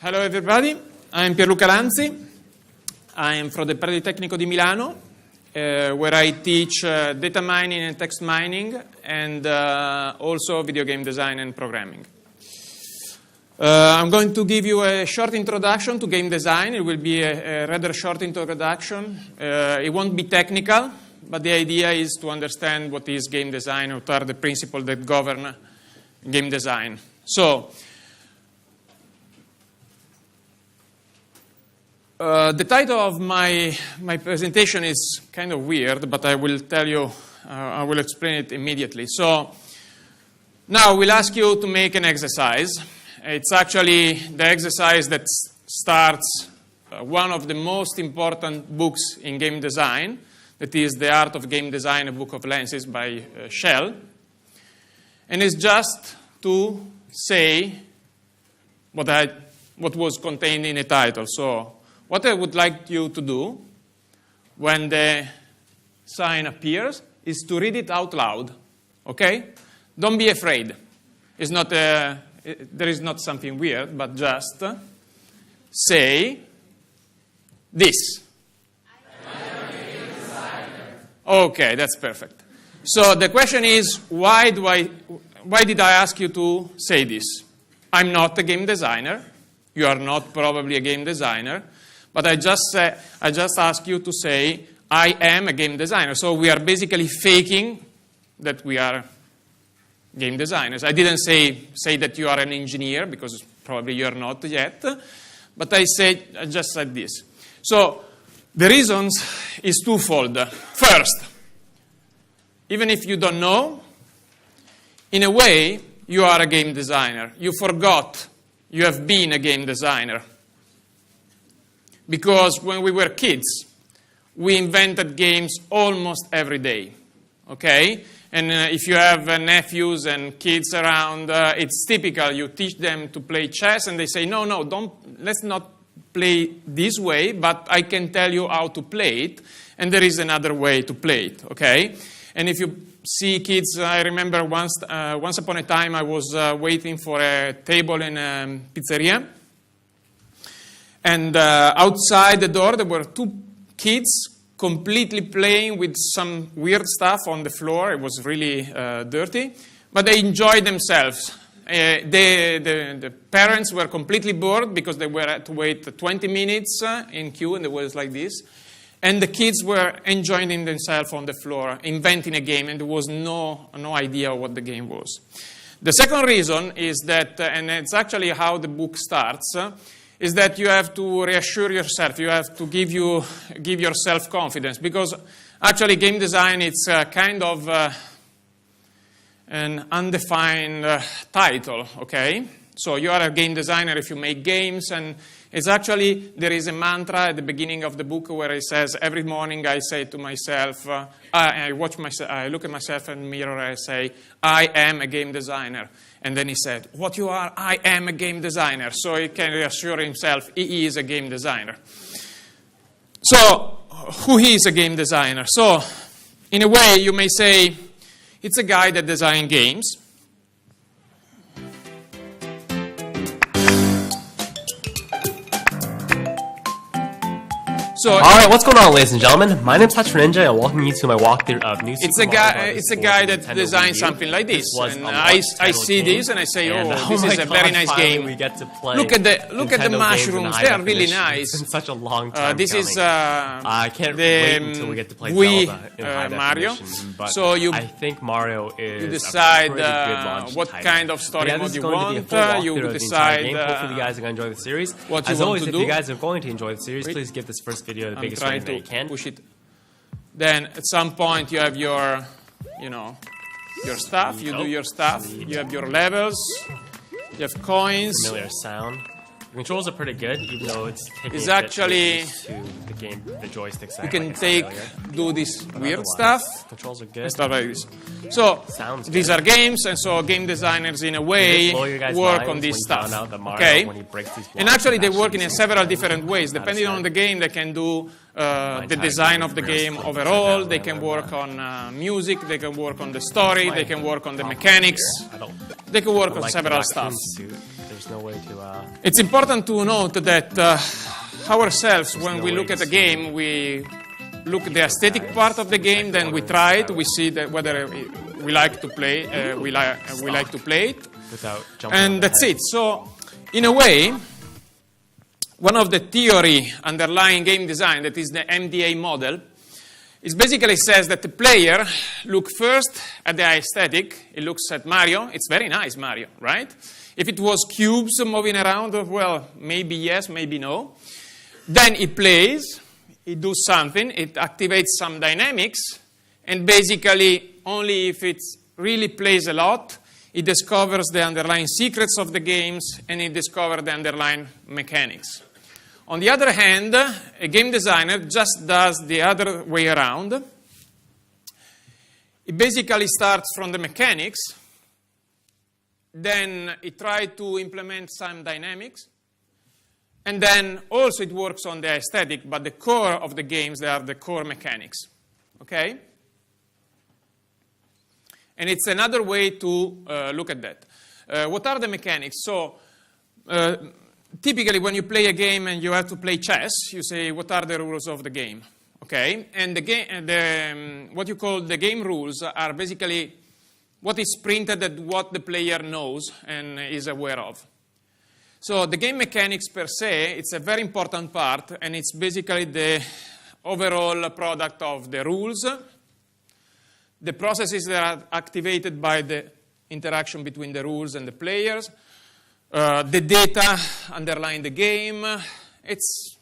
Hello everybody, I'm Pierluca Lanzi. I'm from the Politecnico di Milano, where I teach data mining and text mining, and also video game design and programming. I'm going to give you a short introduction to game design. It will be a rather short introduction. It won't be technical, but the idea is to understand what is game design, what are the principles that govern game design. So, the title of my presentation is kind of weird, but I will tell you, I will explain it immediately. So, now we'll ask you to make an exercise. It's actually the exercise that starts one of the most important books in game design, that is The Art of Game Design, a Book of Lenses by Shell. And it's just to say what was contained in the title. So, what I would like you to do when the sign appears is to read it out loud, okay? Don't be afraid. It's not there is not something weird, but just say this. Okay, that's perfect. So the question is, why did I ask you to say this? I'm not a game designer. You are not probably a game designer. But I just ask you to say, I am a game designer. So we are basically faking that we are game designers. I didn't say that you are an engineer, because probably you are not yet. But I just said this. So the reasons is twofold. First, even if you don't know, in a way, you are a game designer. You forgot you have been a game designer. Because when we were kids, we invented games almost every day, okay? And if you have nephews and kids around, it's typical. You teach them to play chess, and they say, no, let's not play this way, but I can tell you how to play it, and there is another way to play it, okay? And if you see kids, I remember once upon a time I was waiting for a table in a pizzeria, and outside the door, there were two kids completely playing with some weird stuff on the floor. It was really dirty, but they enjoyed themselves. The parents were completely bored because they were to wait 20 minutes in queue, and it was like this. And the kids were enjoying themselves on the floor, inventing a game, and there was no idea what the game was. The second reason is that, and it's actually how the book starts, is that you have to reassure yourself. You have to give yourself confidence, because actually game design it's kind of an undefined title, okay? So you are a game designer if you make games, and it's actually, there is a mantra at the beginning of the book where it says, every morning I say to myself, I look at myself in the mirror and I say, I am a game designer. And then he said, what you are? I am a game designer. So he can reassure himself he is a game designer. So, who is a game designer? So, in a way, you may say, it's a guy that designs games. So, all right, what's going on, ladies and gentlemen? My name is Patrick Ninja, and welcome you to my walkthrough of New Super Mario Bros. It's a guy that designs something like this. And I see this and I say, this is a very nice game. We get to play. Look at the mushrooms; they are really nice. It's been such a long time. This coming. Is I can't wait until we get to play Zelda in high Mario. definition. But so I think Mario is you decide a pretty good launch what title. kind of story mode you want. You decide. Hopefully, you guys are going to enjoy the series. What you As want always, to if do. you guys are going to enjoy the series, please give this first video the biggest rating that you can. Push it. Then at some point you have your stuff. You do your stuff. You have your levels. You have coins. Familiar sound. The controls are pretty good, even though it's taking it's actually to the game, the joysticks. You can do this weird stuff. Controls are good. And stuff like this. So these are games, and so game designers, in a way, work on this stuff. Okay. And actually, they work in several different ways. Depending on the game, they can do the design of the game overall. They can work on music. They can work on the story. They can work on the mechanics. They can work on several stuff. there's no way to... It's important to note that ourselves, when we look at a game, we look at the aesthetic part of the game, then we try it, we see that whether we like to play, we like to play it, without jumping and that's it. So, in a way, one of the theory underlying game design, that is the MDA model, it basically says that the player looks first at the aesthetic. It looks at Mario. It's very nice, Mario, right? If it was cubes moving around, well, maybe yes, maybe no. Then it plays, it does something, it activates some dynamics, and basically only if it really plays a lot, it discovers the underlying secrets of the games, and it discovers the underlying mechanics. On the other hand, a game designer just does the other way around. It basically starts from the mechanics, then it tries to implement some dynamics, and then also it works on the aesthetic, but the core of the games, they are the core mechanics. Okay? And it's another way to look at that. What are the mechanics? So, typically when you play a game and you have to play chess, you say, what are the rules of the game? Okay? And what you call the game rules are basically what is printed at what the player knows and is aware of. So the game mechanics per se, it's a very important part, and it's basically the overall product of the rules, the processes that are activated by the interaction between the rules and the players, the data underlying the game. It's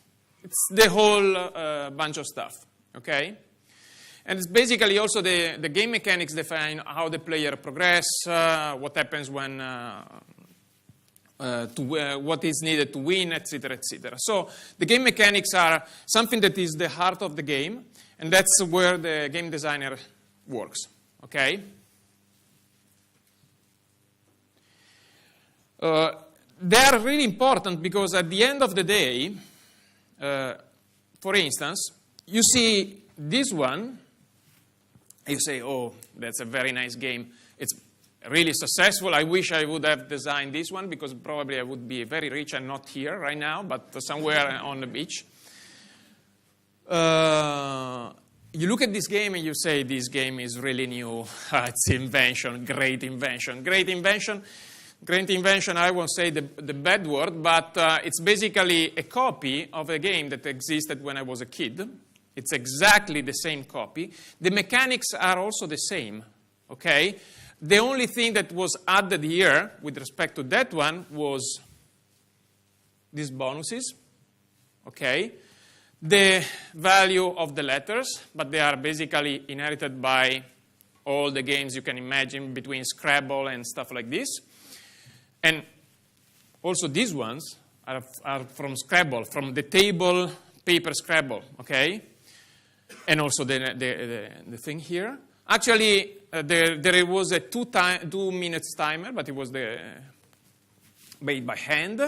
the whole bunch of stuff, okay? And it's basically also the game mechanics define how the player progress, what happens when, what is needed to win, etc., etc. So the game mechanics are something that is the heart of the game, and that's where the game designer works, okay? They are really important because at the end of the day, for instance, you see this one, you say, oh, that's a very nice game. It's really successful. I wish I would have designed this one because probably I would be very rich and not here right now, but somewhere on the beach. You look at this game and you say, this game is really new. It's invention, great invention. Great invention. Great invention, I won't say the bad word, but it's basically a copy of a game that existed when I was a kid. It's exactly the same copy. The mechanics are also the same, okay? The only thing that was added here with respect to that one was these bonuses, okay? The value of the letters, but they are basically inherited by all the games you can imagine between Scrabble and stuff like this. And also these ones are from Scrabble, from the table paper Scrabble, okay? And also the thing here. Actually, there was a 2 minutes timer, but it was made by hand.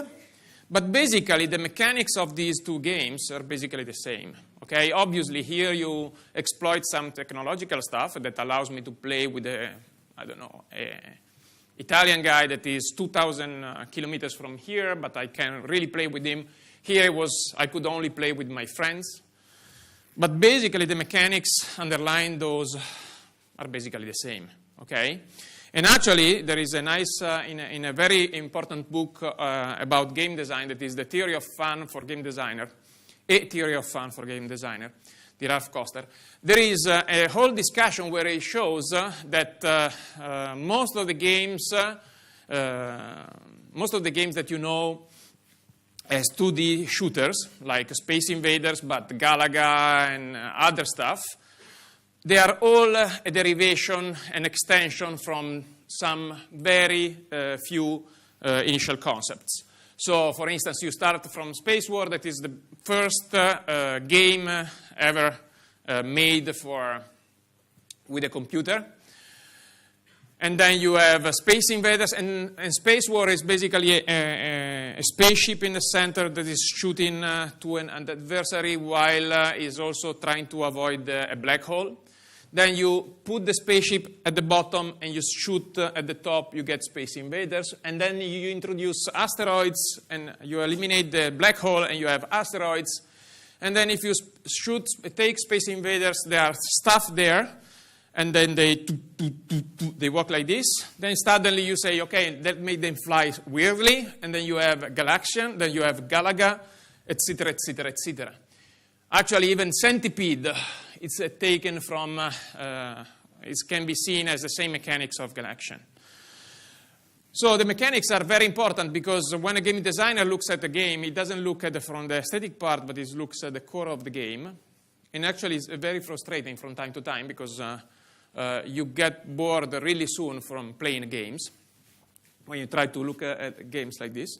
But basically, the mechanics of these two games are basically the same, okay? Obviously, here you exploit some technological stuff that allows me to play with I don't know, Italian guy that is 2,000 kilometers from here, but I can really play with him. Here I could only play with my friends. But basically, the mechanics underlying those are basically the same, okay? And actually, there is a nice, in a very important book about game design, that is The Theory of Fun for Game Designer, A Theory of Fun for Game Designer, the Ralph Koster. There is a whole discussion where he shows that most of the games that you know as 2D shooters, like Space Invaders, but Galaga and other stuff, they are all a derivation, an extension from some very few initial concepts. So, for instance, you start from Space War, that is the first game ever made with a computer. And then you have Space Invaders, and Space War is basically a spaceship in the center that is shooting to an adversary while is also trying to avoid a black hole. then you put the spaceship at the bottom and you shoot at the top, you get Space Invaders, and then you introduce asteroids and you eliminate the black hole and you have asteroids, and then if you take Space Invaders, there are stuff there, and then they walk like this. Then suddenly you say, okay, that made them fly weirdly, and then you have Galaxian, then you have Galaga, etc., etc., etc. Actually, even Centipede, it's taken from, it can be seen as the same mechanics of Galaxian. So the mechanics are very important because when a game designer looks at a game, he doesn't look at from the aesthetic part, but he looks at the core of the game. And actually, it's very frustrating from time to time because you get bored really soon from playing games when you try to look at games like this.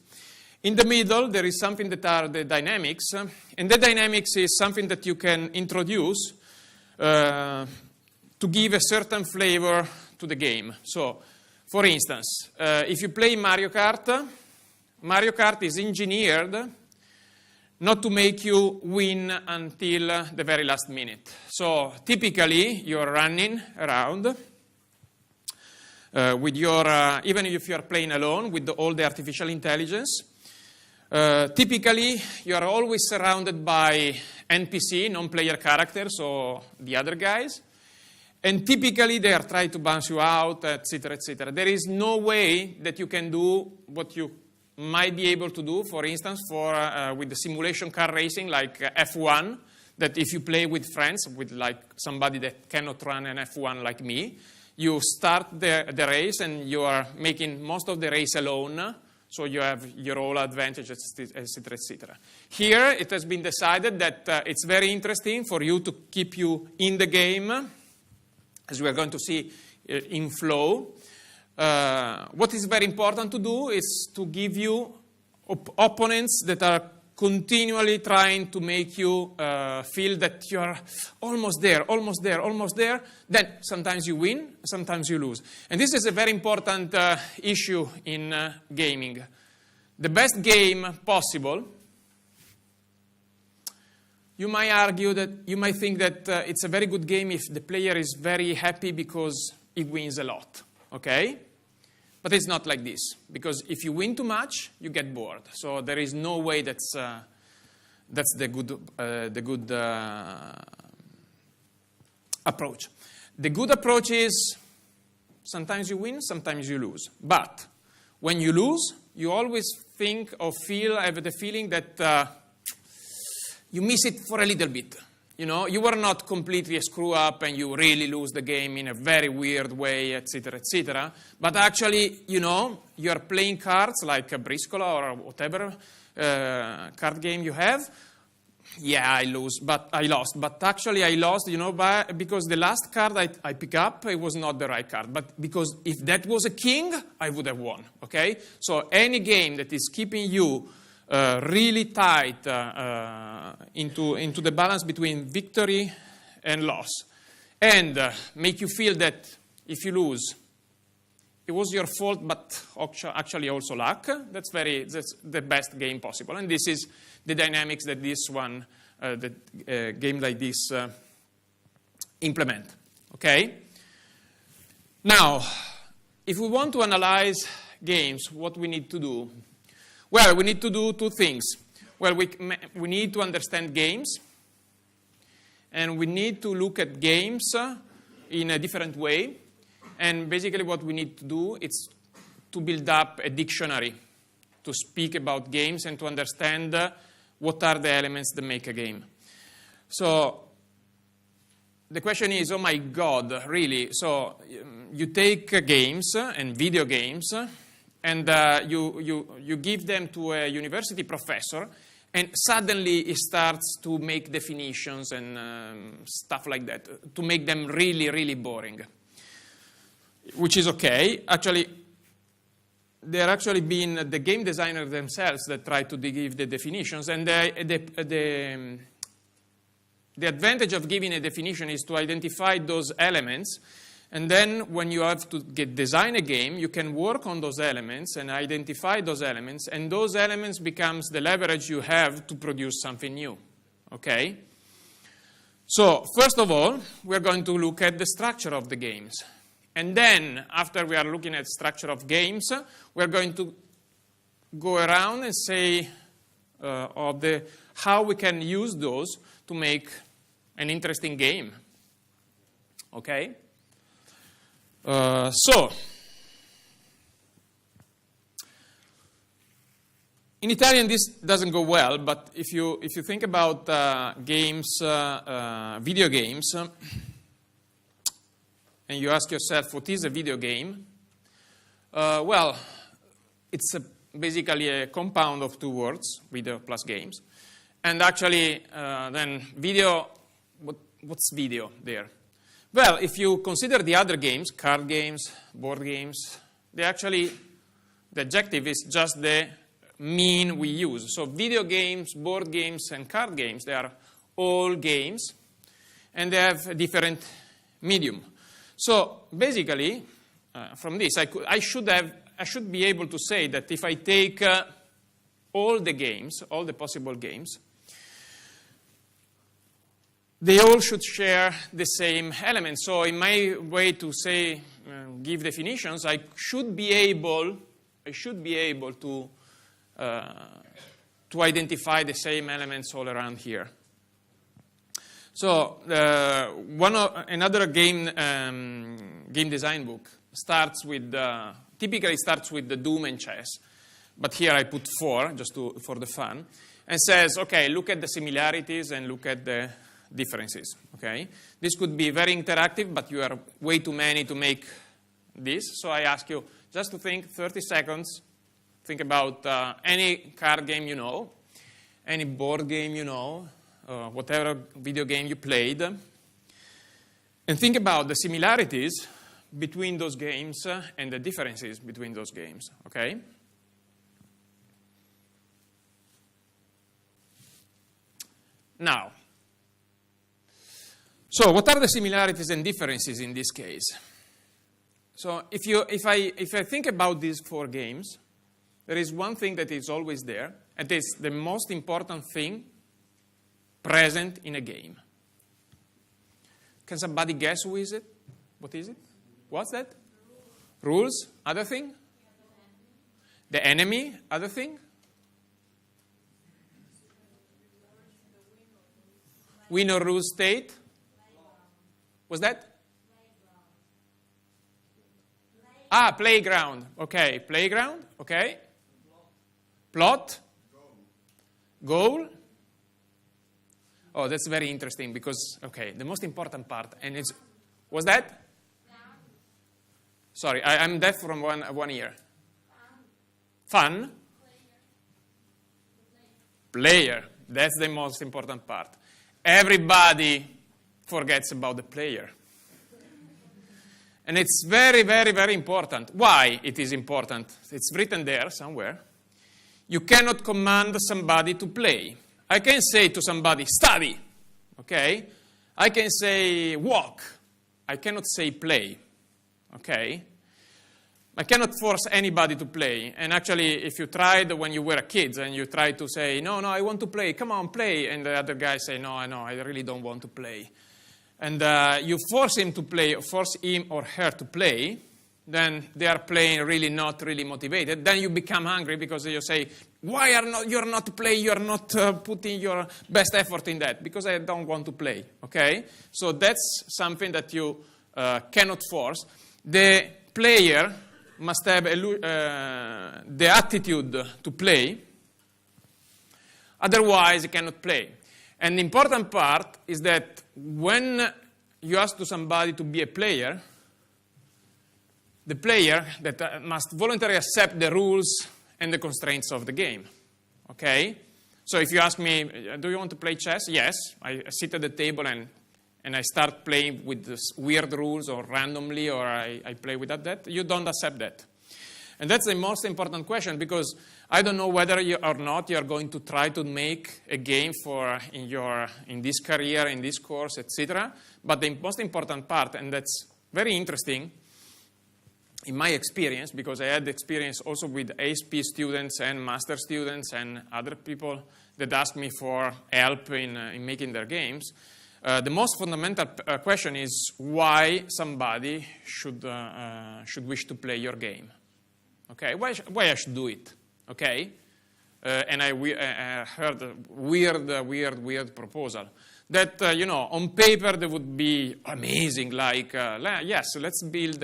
In the middle, there is something that are the dynamics, and the dynamics is something that you can introduce to give a certain flavor to the game. So, for instance, if you play Mario Kart, Mario Kart is engineered not to make you win until the very last minute. So typically, you're running around with your, even if you're playing alone, with all the artificial intelligence. Typically, you're always surrounded by NPC, non-player characters, or the other guys. And typically, they are trying to bounce you out, etc., etc. There is no way that you can do what you might be able to do, for instance, with the simulation car racing like F1, that if you play with friends, with like somebody that cannot run an F1 like me, you start the race and you are making most of the race alone, so you have your own advantages, etc., etc. Here, it has been decided that it's very interesting for you to keep you in the game, as we are going to see in flow. What is very important to do is to give you opponents that are continually trying to make you feel that you're almost there, almost there, almost there. Then sometimes you win, sometimes you lose. And this is a very important issue in gaming. The best game possible, you might argue that, you might think that it's a very good game if the player is very happy because he wins a lot. Okay? But it's not like this, because if you win too much, you get bored. So there is no way that's the good approach. The good approach is sometimes you win, sometimes you lose. But when you lose, you always think or have the feeling that you miss it for a little bit. You know, you were not completely a screw up and you really lose the game in a very weird way, etc., etc. But actually, you know, you are playing cards like a Briscola or whatever card game you have. Yeah, I lost. But actually, I lost, you know, because the last card I picked up, it was not the right card. But because if that was a king, I would have won. Okay? So any game that is keeping you really tight into the balance between victory and loss, and make you feel that if you lose, it was your fault, but actually also luck. That's the best game possible, and this is the dynamics that this one, game like this, implement. Okay. Now, if we want to analyze games, what we need to do? Well, we need to do two things. Well, we need to understand games, and we need to look at games in a different way. And basically what we need to do is to build up a dictionary to speak about games and to understand what are the elements that make a game. So the question is, oh my God, really? So you take games and video games, and you give them to a university professor, and suddenly he starts to make definitions and stuff like that, to make them really, really boring, which is okay. Actually, there actually been the game designers themselves that try to give the definitions, and the advantage of giving a definition is to identify those elements. And then when you have to design a game, you can work on those elements and identify those elements, and those elements becomes the leverage you have to produce something new. Okay? So, first of all, we're going to look at the structure of the games. And then, after we are looking at structure of games, we're going to go around and say how we can use those to make an interesting game. Okay? In Italian, this doesn't go well, but if you think about games, video games, and you ask yourself, what is a video game? Well, it's basically a compound of two words, video plus games. And actually, then video, what's video there? Well, if you consider the other games, card games, board games, the adjective is just the mean we use. So video games, board games, and card games, they are all games, and they have a different medium. So basically, from this, I should be able to say that if I take all the games, all the possible games, they all should share the same elements. So in my way to say, give definitions, I should be able to identify the same elements all around here. So another game design book typically starts with the Doom and chess, but here I put 4 just for the fun, and says, okay, look at the similarities and look at the differences. Okay, this could be very interactive, but you are way too many to make this. So I ask you just to think 30 seconds. Think about any card game you know, any board game you know, whatever video game you played, and think about the similarities between those games and the differences between those games, okay? Now, so what are the similarities and differences in this case? So if I think about these 4 games, there is one thing that is always there, and it's the most important thing present in a game. Can somebody guess who is it? What is it? What's that? Rules. Other thing? The enemy. Other thing? Win or lose state. What's that? Playground. Okay, playground. Okay. Plot. Goal. Oh, that's very interesting because, okay, the most important part, and it's, what's that? Sorry, I'm deaf from one ear. Fun? Player. That's the most important part. Everybody forgets about the player. And it's very, very, very important. Why it is important? It's written there somewhere. You cannot command somebody to play. I can say to somebody, study, okay? I can say, walk. I cannot say play, okay? I cannot force anybody to play. And actually, if you tried when you were a kid and you tried to say, no, I want to play, come on, play. And the other guy say, no, I really don't want to play. And you force him to play, force him or her to play, then they are playing really not really motivated. Then you become angry because you say, why you're not to play, you're not putting your best effort in that? Because I don't want to play, okay? So that's something that you cannot force. The player must have the attitude to play, otherwise he cannot play. And the important part is that when you ask to somebody to be a player, the player that must voluntarily accept the rules and the constraints of the game, okay? So if you ask me, do you want to play chess? Yes. I sit at the table and I start playing with this weird rules or randomly, or I play without that. You don't accept that. And that's the most important question, because I don't know whether you or not you are going to try to make a game in this career, in this course, etc. But the most important part, and that's very interesting in my experience, because I had experience also with ASP students and master students and other people that asked me for help in making their games. The most fundamental question is why somebody should wish to play your game. Okay, why I should do it? Okay, and I heard a weird proposal that on paper they would be amazing. Like yes, let's build.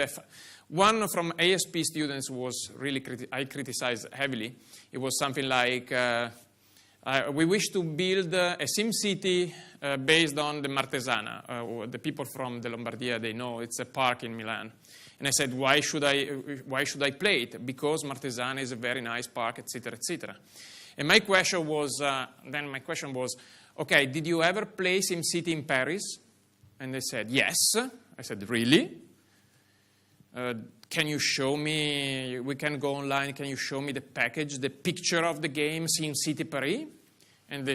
One from ASP students was really I criticized heavily. It was something like we wish to build a SimCity based on the Martesana. The people from the Lombardia, they know it's a park in Milan. And I said, why should I play it? Because Martesana is a very nice park, etc., etc. And my question was, okay, did you ever play SimCity in Paris? And they said, yes. I said, really? Can you show me, we can go online, can you show me the package, the picture of the game, SimCity Paris? And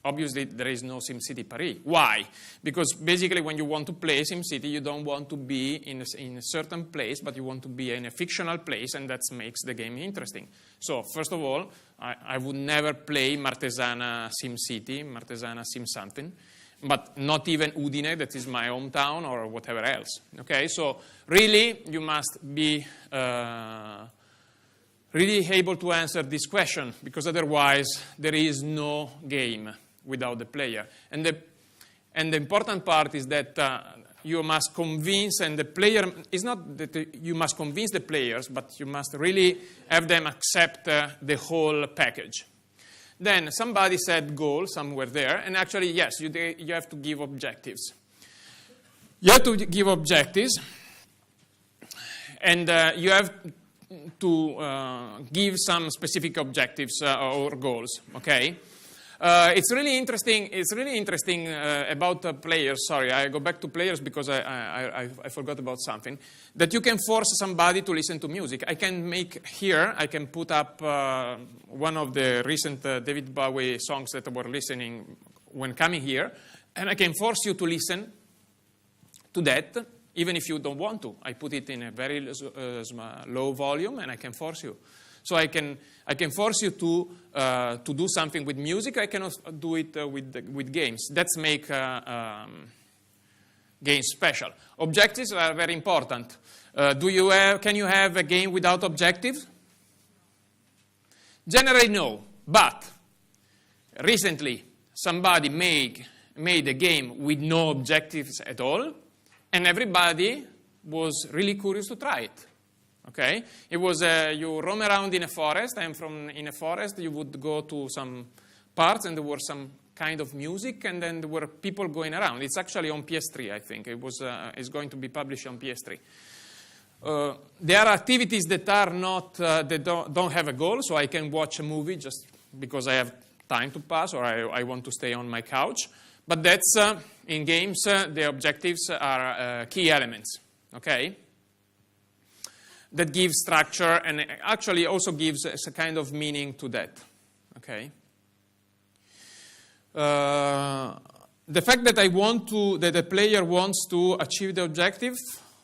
obviously there is no SimCity Paris. Why? Because basically when you want to play SimCity, you don't want to be in a certain place, but you want to be in a fictional place, and that makes the game interesting. So first of all, I would never play Martesana SimCity, Martesana Sim something, but not even Udine, that is my hometown, or whatever else. Okay, so really you must be really able to answer this question, because otherwise there is no game without the player. And the important part is that you must convince, and the player, is not that you must convince the players, but you must really have them accept the whole package. Then somebody said goal somewhere there, and actually, yes, you have to give objectives. You have to give objectives, and you have to give some specific objectives or goals, okay? It's really interesting. It's really interesting about players. Sorry, I go back to players because I forgot about something. That you can force somebody to listen to music. I can make here. I can put up one of the recent David Bowie songs that I were listening when coming here, and I can force you to listen to that, even if you don't want to. I put it in a very low volume, and I can force you. So I can force you to do something with music. I cannot do it with games. That's make games special. Objectives are very important. Can you have a game without objectives? Generally, no. But recently, somebody made a game with no objectives at all, and everybody was really curious to try it. Okay, it was you roam around in a forest, and in a forest you would go to some parts, and there were some kind of music, and then there were people going around. It's actually on PS3, I think. It's going to be published on PS3. There are activities that are not that don't have a goal, so I can watch a movie just because I have time to pass, or I want to stay on my couch. But that's in games. The objectives are key elements. Okay. That gives structure and actually also gives a kind of meaning to that. Okay. The fact that that the player wants to achieve the objective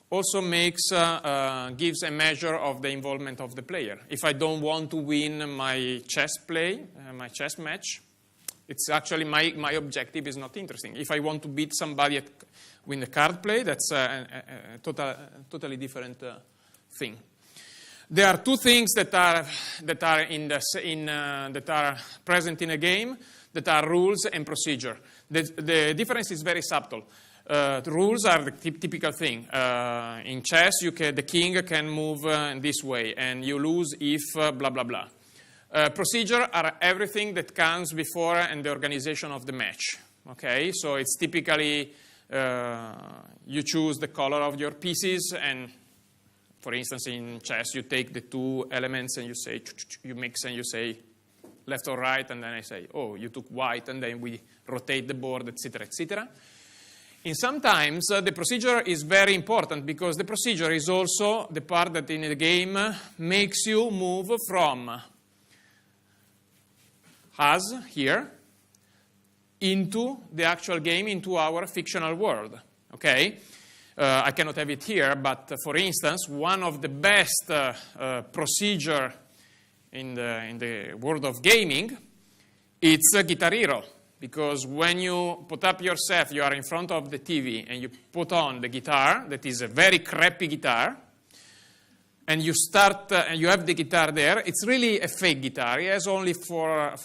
also gives a measure of the involvement of the player. If I don't want to win my chess match, it's actually my objective is not interesting. If I want to beat somebody win the card play, that's a totally different thing. There are two things that are present in a game that are rules and procedure. The difference is very subtle. The rules are the typical thing. In chess, the king can move this way, and you lose if blah blah blah. Procedure are everything that comes before and the organization of the match. Okay, so it's typically you choose the color of your pieces, and for instance, in chess, you take the two elements and you mix and you say left or right, and then I say, oh, you took white, and then we rotate the board, etc., etc. And sometimes the procedure is very important, because the procedure is also the part that in the game makes you move from us here into the actual game, into our fictional world. Okay? I cannot have it here, but for instance, one of the best procedure in the world of gaming, it's Guitar Hero. because when you put up yourself, you are in front of the TV, and you put on the guitar, that is a very crappy guitar, and you start, and you have the guitar there. It's really a fake guitar. It has only four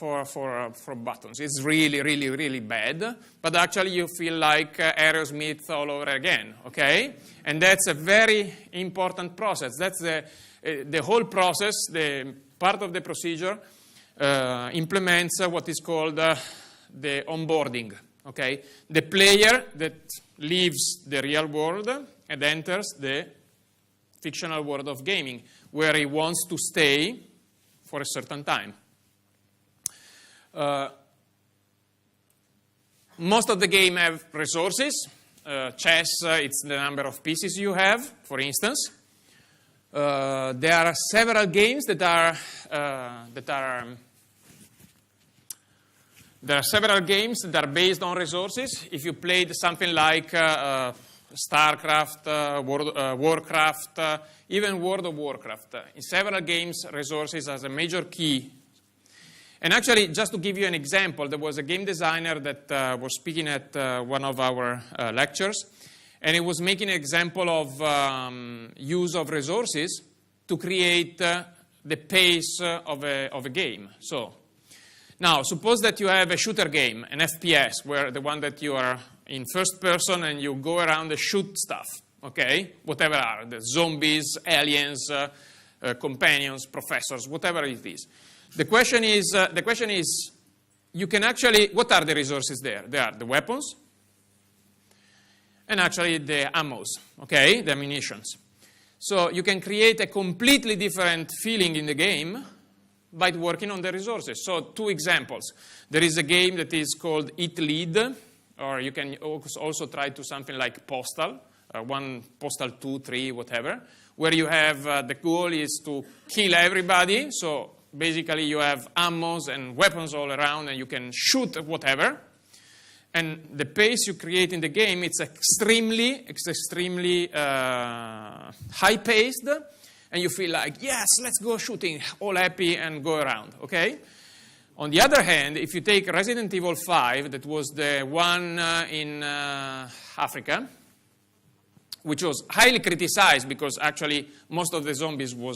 buttons. It's really, really, really bad. But actually, you feel like Aerosmith all over again. Okay, and that's a very important process. That's the whole process. The part of the procedure implements what is called the onboarding. Okay, the player that leaves the real world and enters the fictional world of gaming, where he wants to stay for a certain time. Most of the game have resources. Chess, it's the number of pieces you have, for instance. There are several games that are based on resources. If you played something like StarCraft, Warcraft, even World of Warcraft. In several games, resources as a major key. And actually, just to give you an example, there was a game designer that was speaking at one of our lectures, and he was making an example of use of resources to create the pace of a game. So, now, suppose that you have a shooter game, an FPS, where the one that you are in first person and you go around and shoot stuff, okay? Whatever are, the zombies, aliens, companions, professors, whatever it is. The question is, you can actually, what are the resources there? There are the weapons and actually the ammos, okay? The ammunitions. So you can create a completely different feeling in the game by working on the resources. So 2 examples. There is a game that is called Eat Lead, or you can also try to something like Postal, 1, Postal 2, 3, whatever, where you have, the goal is to kill everybody. So basically you have ammos and weapons all around, and you can shoot whatever. And the pace you create in the game, it's extremely high-paced, and you feel like, yes, let's go shooting, all happy and go around, okay? On the other hand, if you take Resident Evil 5, that was the one in Africa, which was highly criticized because actually most of the zombies were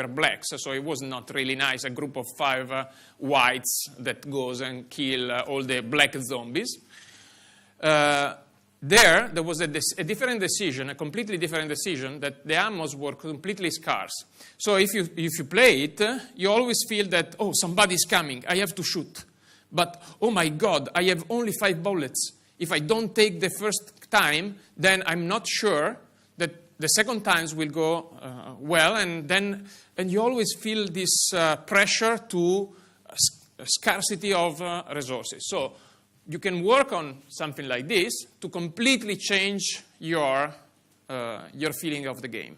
blacks, so it was not really nice, a group of 5 whites that goes and kill all the black zombies. There was a different decision, a completely different decision, that the ammos were completely scarce. So if you play it, you always feel that, oh, somebody's coming, I have to shoot. But, oh my God, I have only 5 bullets. If I don't take the first time, then I'm not sure that the second times will go well, and you always feel this pressure to scarcity of resources. So you can work on something like this to completely change your feeling of the game.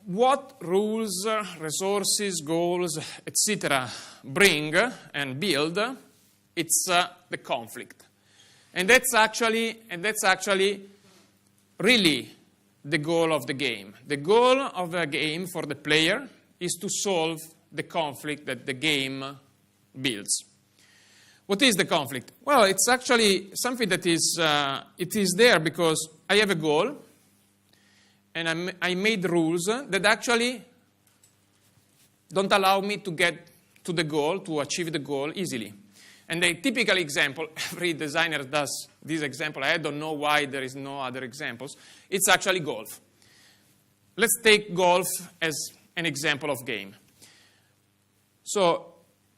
What rules, resources, goals, etc. bring and build, it's the conflict. And that's actually really the goal of the game. The goal of a game for the player is to solve the conflict that the game builds. What is the conflict? Well, it's actually something that is there because I have a goal, and I made rules that actually don't allow me to get to the goal, to achieve the goal easily. And the typical example, every designer does this example, I don't know why there is no other examples, it's actually golf. Let's take golf as an example of game. So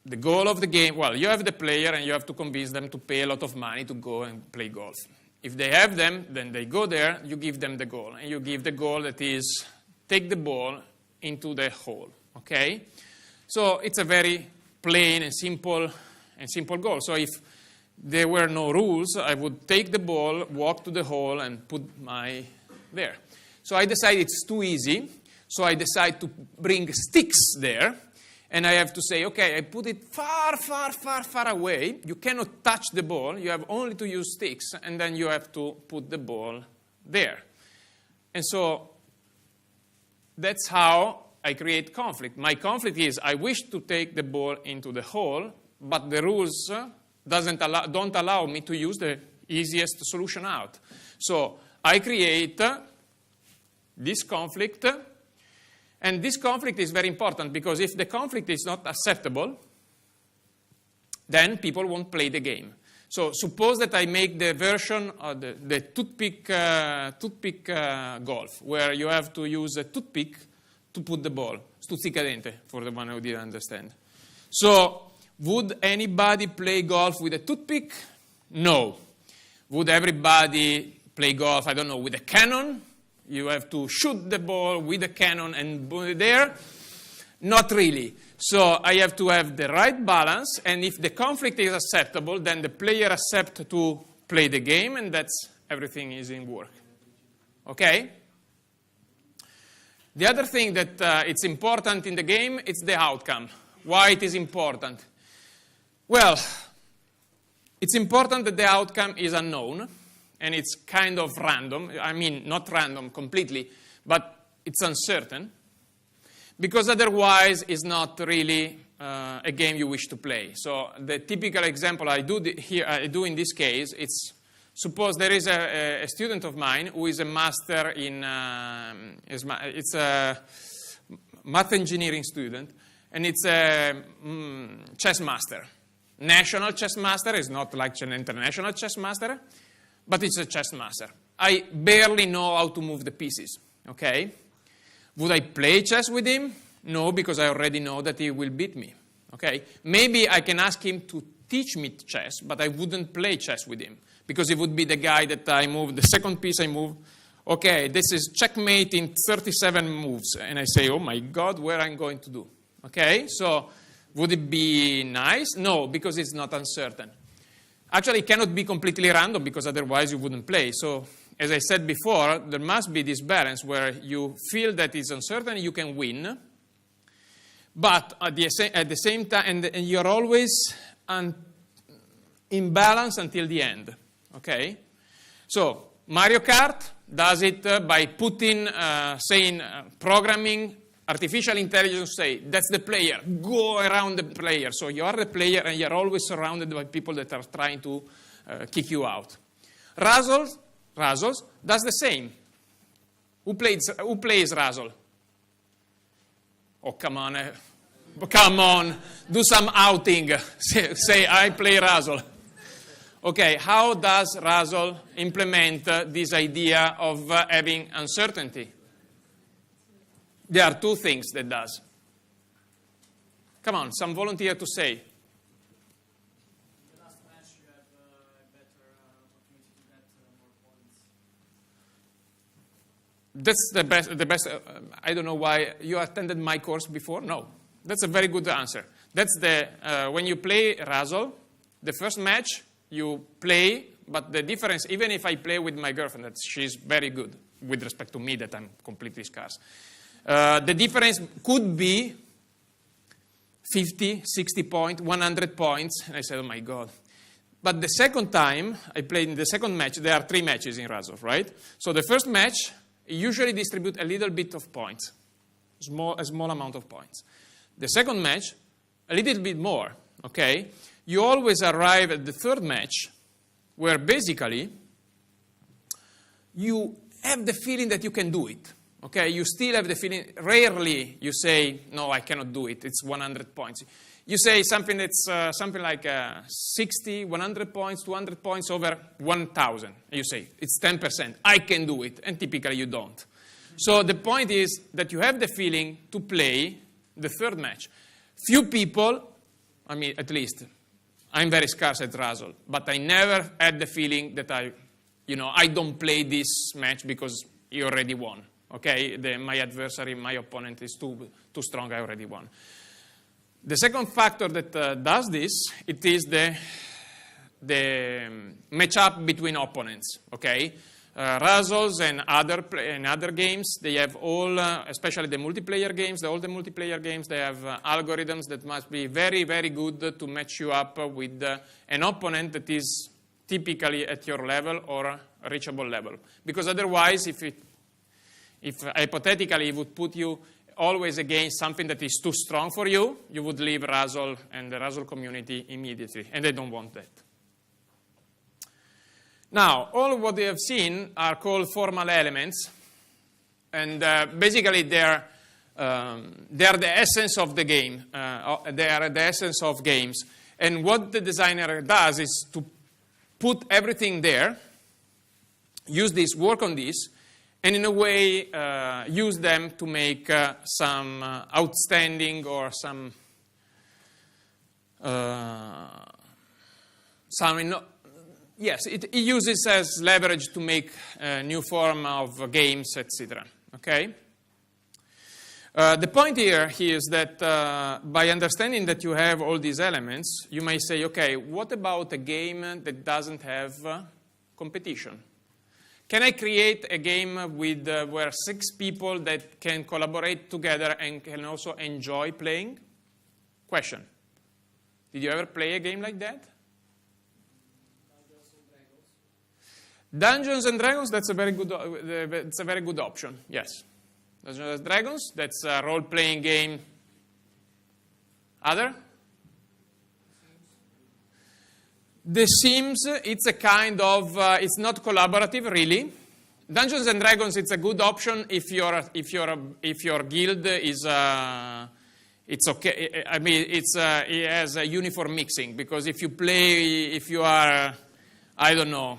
the goal of the game, well, you have the player and you have to convince them to pay a lot of money to go and play golf. If they have them, then they go there, you give them the goal. And you give the goal that is, take the ball into the hole, okay? So it's a very plain and simple goal. So if there were no rules, I would take the ball, walk to the hole, and put there. So I decided it's too easy, so I decide to bring sticks there. And I have to say, okay, I put it far, far, far, far away. You cannot touch the ball. You have only to use sticks, and then you have to put the ball there. And so that's how I create conflict. My conflict is I wish to take the ball into the hole, but the rules don't allow me to use the easiest solution out. So I create this conflict, and this conflict is very important because if the conflict is not acceptable, then people won't play the game. So suppose that I make the version of the toothpick golf, where you have to use a toothpick to put the ball. Stuzzicadente, for the one who didn't understand. So would anybody play golf with a toothpick? No. Would everybody play golf, I don't know, with a cannon? You have to shoot the ball with a cannon and put it there? Not really. So I have to have the right balance, and if the conflict is acceptable, then the player accepts to play the game, and that's everything is in work. Okay? The other thing that it's important in the game is the outcome. Why it is important? Well, it's important that the outcome is unknown, and it's kind of random. I mean, not random completely, but it's uncertain. Because otherwise, it's not really a game you wish to play. So the typical example I do in this case, it's suppose there is a student of mine who is a master in, it's a math engineering student, and it's a chess master. National chess master is not like an international chess master, but it's a chess master. I barely know how to move the pieces, okay? Would I play chess with him? No, because I already know that he will beat me. Okay? Maybe I can ask him to teach me chess, but I wouldn't play chess with him because he would be the guy that I move, the second piece I move. Okay, this is checkmate in 37 moves. And I say, oh my God, what I'm going to do? Okay, so would it be nice? No, because it's not uncertain. Actually, it cannot be completely random because otherwise you wouldn't play. So as I said before, there must be this balance where you feel that it's uncertain, you can win, but at the same time, and you're always in balance until the end, okay? So Mario Kart does it by putting, programming, artificial intelligence, say, that's the player, go around the player. So you are the player and you're always surrounded by people that are trying to kick you out. Razzles does the same. Who plays Razzle? Oh, come on, do some outing. Say, I play Razzle. Okay, how does Razzle implement this idea of having uncertainty? There are two things that does. Come on, some volunteer to say. That's the best. I don't know why you attended my course before. No, that's a very good answer. That's when you play Razzle, the first match you play, but the difference, even if I play with my girlfriend, that she's very good with respect to me, that I'm completely scarce. The difference could be 50, 60 points, 100 points. And I said, oh my God. But the second time I played in the second match, there are 3 matches in Razzle, right? So the first match, usually distribute a little bit of points, a small amount of points. The second match, a little bit more, okay? You always arrive at the third match where basically you have the feeling that you can do it, okay? You still have the feeling, rarely you say, no, I cannot do it, it's 100 points. You say something that's something like 60, 100 points, 200 points over 1,000. You say, it's 10%. I can do it. And typically you don't. So the point is that you have the feeling to play the third match. Few people, I mean, at least, I'm very scarce at Razzle, but I never had the feeling that I don't play this match because he already won. Okay? My adversary, my opponent is too strong, I already won. The second factor that does this, it is the matchup between opponents, okay? Razzles and other games, they have all, especially the multiplayer games, all the multiplayer games, they have algorithms that must be very, very good to match you up with an opponent that is typically at your level or reachable level. Because otherwise, if hypothetically it would put you always against something that is too strong for you, you would leave Razzle and the Razzle community immediately, and they don't want that. Now, all of what we have seen are called formal elements, and basically they're the essence of the game. They are the essence of games. And what the designer does is to put everything there, use this, work on this, and in a way use them to make some outstanding or some yes, it uses as leverage to make a new form of games, etc. Okay? The point here is that by understanding that you have all these elements, you may say, okay, what about a game that doesn't have competition? Can I create a game with where 6 people that can collaborate together and can also enjoy playing? Question. Did you ever play a game like that? Dungeons and Dragons, that's a very good option, yes. Dungeons and Dragons, that's a role-playing game. Other? The Sims, it's a kind of, it's not collaborative really. Dungeons and Dragons, it's a good option if your guild is, it's okay. I mean, it has a uniform mixing, because if you are, I don't know,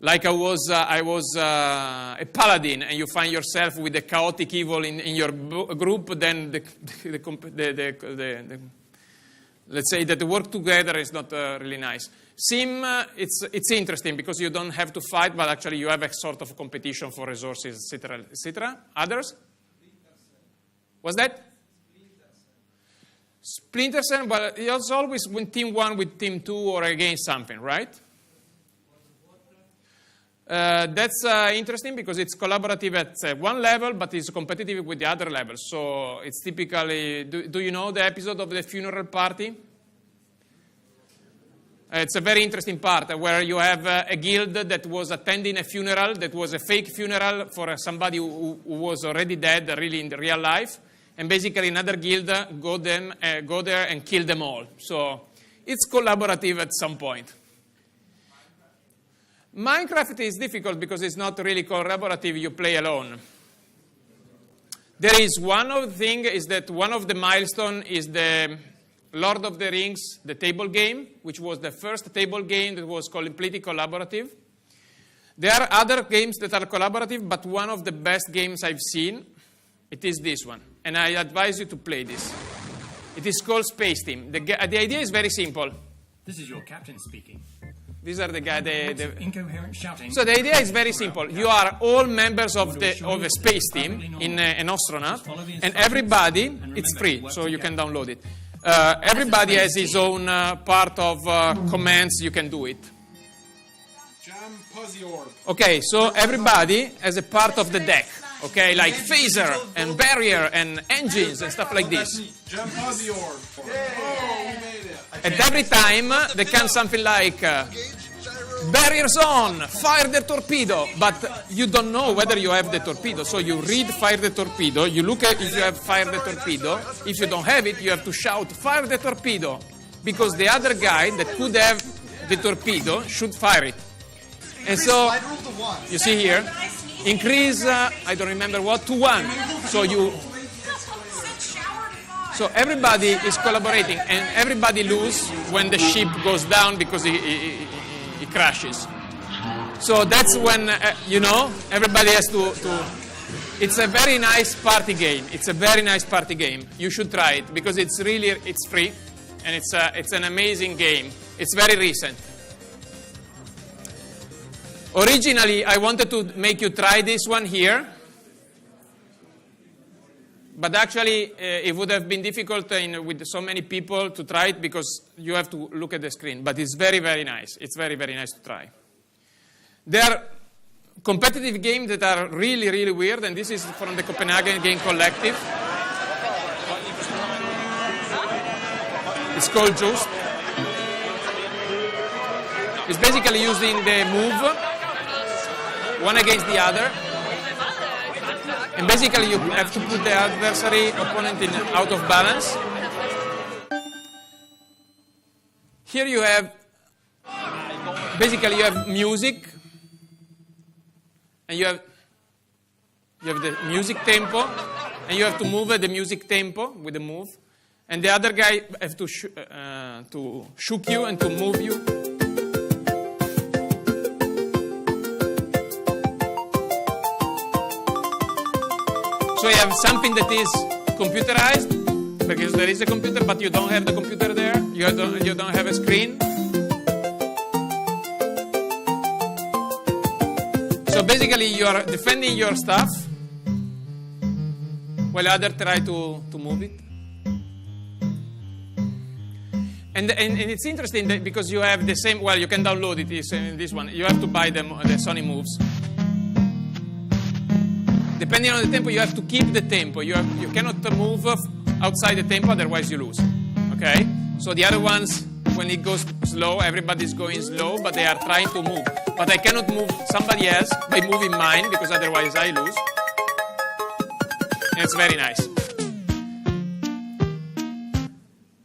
like I was a paladin, and you find yourself with a chaotic evil in your group, then let's say that the work together is not really nice. Sim, it's interesting because you don't have to fight, but actually you have a sort of competition for resources, etc., etc. Others? What's that? Splinter Cell, but it's always with team 1 with team 2 or against something, right? That's interesting because it's collaborative at one level, but it's competitive with the other levels. So it's typically, do you know the episode of the funeral party? It's a very interesting part where you have a guild that was attending a funeral that was a fake funeral for somebody who was already dead, really in the real life. And basically another guild go there and kill them all. So it's collaborative at some point. Minecraft is difficult because it's not really collaborative, you play alone. There is one of the thing is that one of the milestone is the Lord of the Rings, the table game, which was the first table game that was completely collaborative. There are other games that are collaborative, but one of the best games I've seen, it is this one. And I advise you to play this. It is called Space Team. The idea is very simple. This is your captain speaking. These are the guy. Incoherent shouting. So the idea is very simple. You are all members of a space team in an astronaut, and everybody, it's free, so you can download it. Everybody has his own part of commands. You can do it. Okay, so everybody has a part of the deck. Okay, like phaser and barrier and engines and stuff like this. And every time there comes something like barriers on, fire the torpedo, but you don't know whether you have the torpedo. So you read fire the torpedo, you look at if you have fired the torpedo. If you don't have it, you have to shout fire the torpedo, because the other guy that could have the torpedo should fire it. And so you see here, increase, I don't remember what, to 1. So everybody is collaborating, and everybody loses when the ship goes down because it crashes. So that's when, everybody has to... It's a very nice party game. It's a very nice party game. You should try it because it's free, and it's an amazing game. It's very recent. Originally, I wanted to make you try this one here. But actually, it would have been difficult with so many people to try it because you have to look at the screen. But it's very, very nice. It's very, very nice to try. There are competitive games that are really, really weird. And this is from the Copenhagen Game Collective. It's called Just. It's basically using the move, one against the other. And basically, you have to put the adversary opponent in out of balance. Here you have, basically you have music, and you have the music tempo, and you have to move at the music tempo with the move, and the other guy has to shook you and to move you. So you have something that is computerized, because there is a computer, but you don't have the computer there. You don't have a screen. So basically, you are defending your stuff, while others try to move it. And it's interesting that because you have the same. Well, you can download it. It's in this one. You have to buy the Sony moves. Depending on the tempo, you have to keep the tempo. You cannot move outside the tempo, otherwise you lose. Okay? So the other ones, when it goes slow, everybody's going slow, but they are trying to move. But I cannot move somebody else by moving mine, because otherwise I lose. And it's very nice.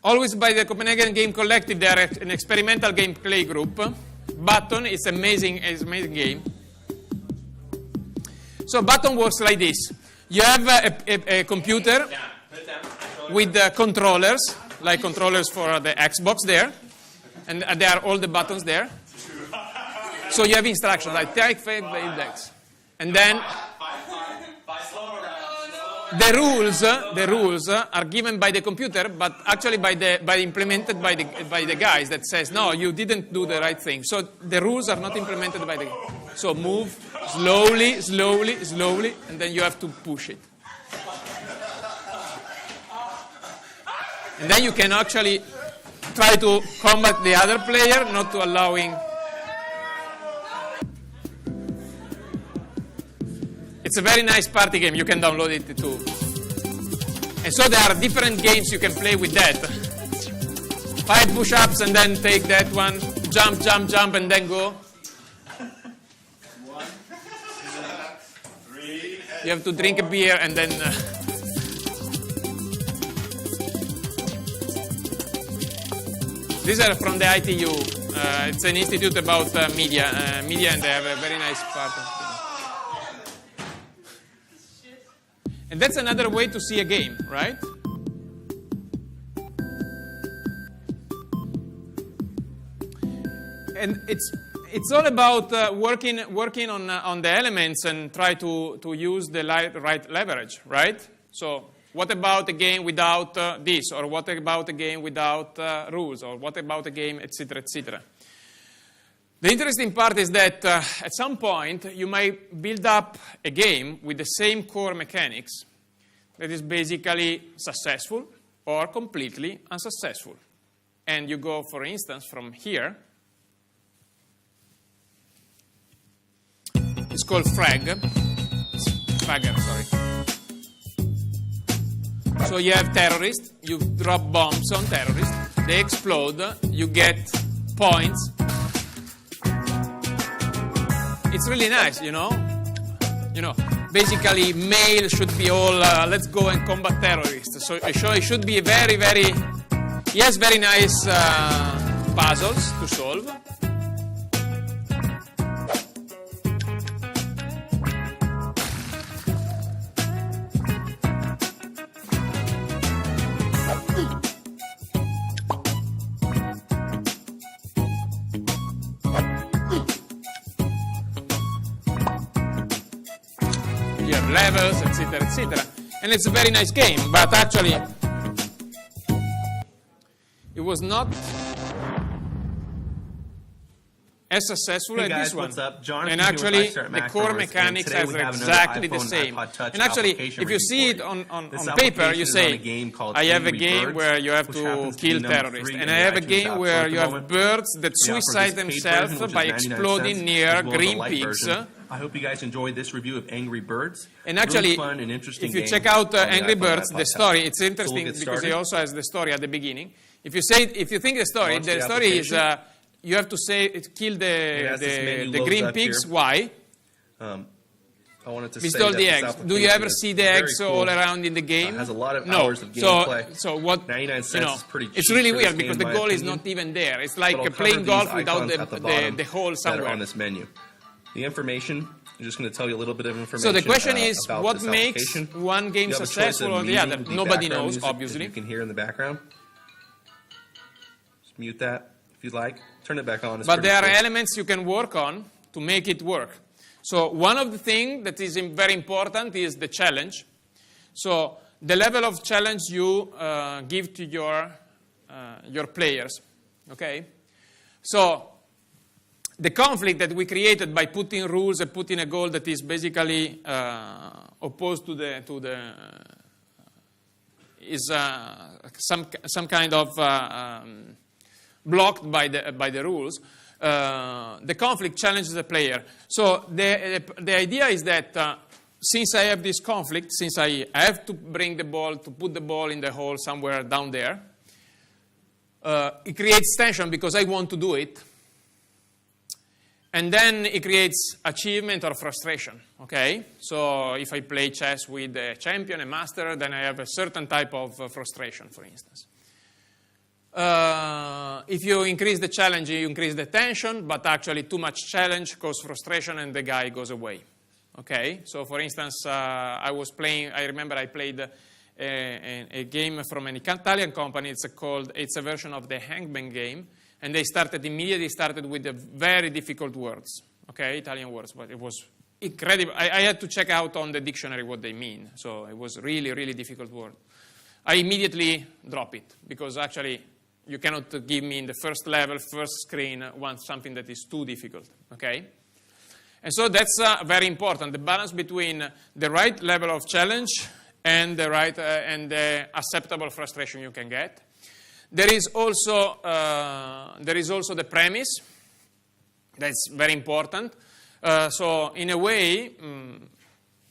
Always by the Copenhagen Game Collective, they are an experimental gameplay group. Button is amazing game. So Button works like this. You have a computer with controllers, like controllers for the Xbox there, and there are all the buttons there. So you have instructions like take, fake, index, and then the rules are given by the computer, but actually implemented by the guys that says no, you didn't do the right thing. So the rules are not implemented by the. So move slowly, slowly, slowly, and then you have to push it. And then you can actually try to combat the other player, not to allowing. It's a very nice party game. You can download it too. And so there are different games you can play with that. 5 push-ups and then take that one. Jump, jump, jump, and then go. 1, 2, 3. You have to drink a beer and then. These are from the ITU. It's an institute about media, and they have a very nice part of it. And that's another way to see a game, right? And it's all about working on the elements and try to use the right leverage, right? So what about a game without this, or what about a game without rules, or what about a game, etc., etc. The interesting part is that at some point you might build up a game with the same core mechanics that is basically successful or completely unsuccessful. And you go, for instance, from here. It's called Fragger, sorry. So you have terrorists, you drop bombs on terrorists, they explode, you get points. It's really nice, you know. Basically, mail should be all, let's go and combat terrorists. So it should be very, very, he has very nice puzzles to solve. Levels, etc., etc. And it's a very nice game, but actually it was not as successful as this one. What's up? John, and actually the core mechanics are exactly the same. And actually, if you see it on paper, you say, I have a game where you have to kill terrorists, and I have a game where you have birds that suicide themselves by exploding near green pigs. I hope you guys enjoyed this review of Angry Birds. And actually, really fun and interesting if you game check out on the Angry iPhone Birds, the story, it's interesting So we'll because it also has the story at the beginning. If you think the story, Launch the the story is application. You have to say kill As this menu the loads green up pigs. here. Why? I wanted to We say stole that the this eggs. Do you application ever is see the very eggs cool. all around in the game? Has a lot of No. hours of gameplay. So what? 99 cents you know, is pretty cheap it's really for this weird because the game, in my goal is opinion. not even there. It's But like I'll cover playing these golf without icons at the bottom the hole that somewhere. are on this menu. The information, I'm just going to tell you a little bit of information. So the question is, about what this makes application. one game You have a choice successful of or the other? muting the Nobody background knows, music, as obviously. you can hear in the background. Just mute that if you'd like. Turn it back on. It's But pretty there are cool. elements you can work on to make it work. So one of the things that is very important is the challenge. So the level of challenge you give to your players. Okay. So the conflict that we created by putting rules and putting a goal that is basically opposed to the is some kind of blocked by the rules. The conflict challenges the player. So the idea is that since I have this conflict, since I have to bring the ball, to put the ball in the hole somewhere down there, it creates tension because I want to do it. And then it creates achievement or frustration, okay? So if I play chess with a champion, a master, then I have a certain type of frustration, for instance. If you increase the challenge, you increase the tension, but actually too much challenge causes frustration and the guy goes away, okay? So for instance, I remember I played a game from an Italian company. It's a version of the Hangman game. And they immediately started with the very difficult words, okay, Italian words, but it was incredible. I had to check out on the dictionary what they mean, so it was really, really difficult word. I immediately drop it, because actually you cannot give me in the first level, first screen, something that is too difficult, okay? And so that's very important, the balance between the right level of challenge and the right and the acceptable frustration you can get. There is also the premise. That's very important. So in a way,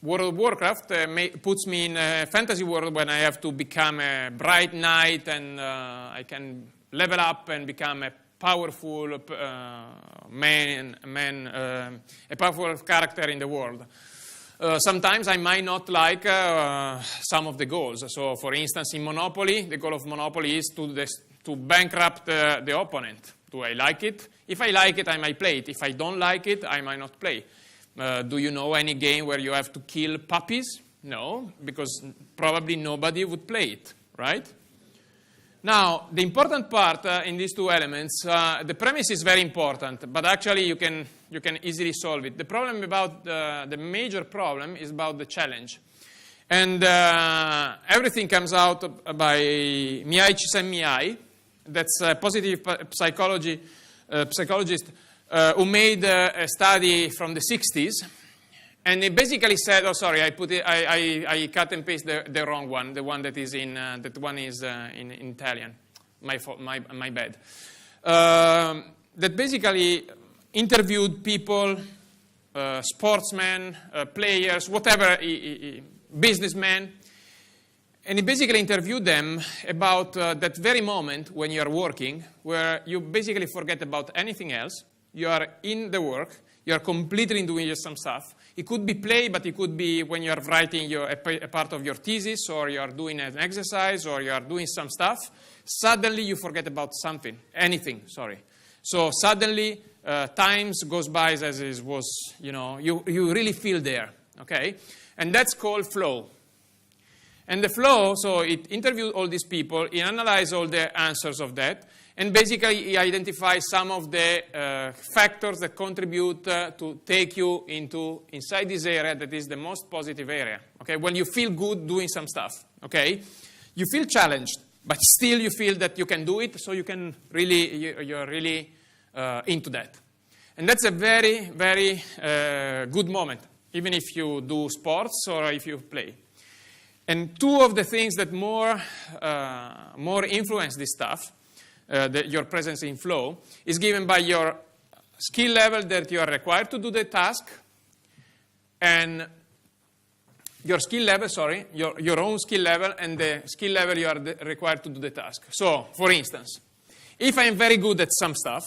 World of Warcraft puts me in a fantasy world when I have to become a bright knight and I can level up and become a powerful a powerful character in the world. Sometimes I might not like some of the goals. So, for instance, in Monopoly, the goal of Monopoly is to bankrupt the opponent. Do I like it? If I like it, I might play it. If I don't like it, I might not play. Do you know any game where you have to kill puppies? No, because probably nobody would play it, right? Now, the important part in these two elements, the premise is very important, but actually you can easily solve it. The problem about the major problem is about the challenge. And everything comes out by Mihaly Csikszentmihalyi. That's a positive psychologist who made a study from the 60s. And he basically said, oh, sorry, I cut and paste the wrong one, the one that is in Italian. My bad. That basically interviewed people, sportsmen, players, whatever, businessmen, and he basically interviewed them about that very moment when you are working, where you basically forget about anything else. You are in the work. You are completely doing some stuff. It could be play, but it could be when you are writing a part of your thesis, or you are doing an exercise, or you are doing some stuff. Suddenly you forget about something, anything, sorry. So suddenly times goes by as it was, you really feel there, okay? And that's called flow. And the flow, so it interviewed all these people, it analyzed all the answers of that, and basically he identifies some of the factors that contribute to take you inside this area that is the most positive area, okay? When you feel good doing some stuff, okay? You feel challenged, but still you feel that you can do it, so you're really into that. And that's a very, very good moment, even if you do sports or if you play. And two of the things that more influence this stuff, your presence in flow, is given by your skill level that you are required to do the task, and your skill level, your own skill level, and the skill level you are required to do the task. So, for instance, if I'm very good at some stuff,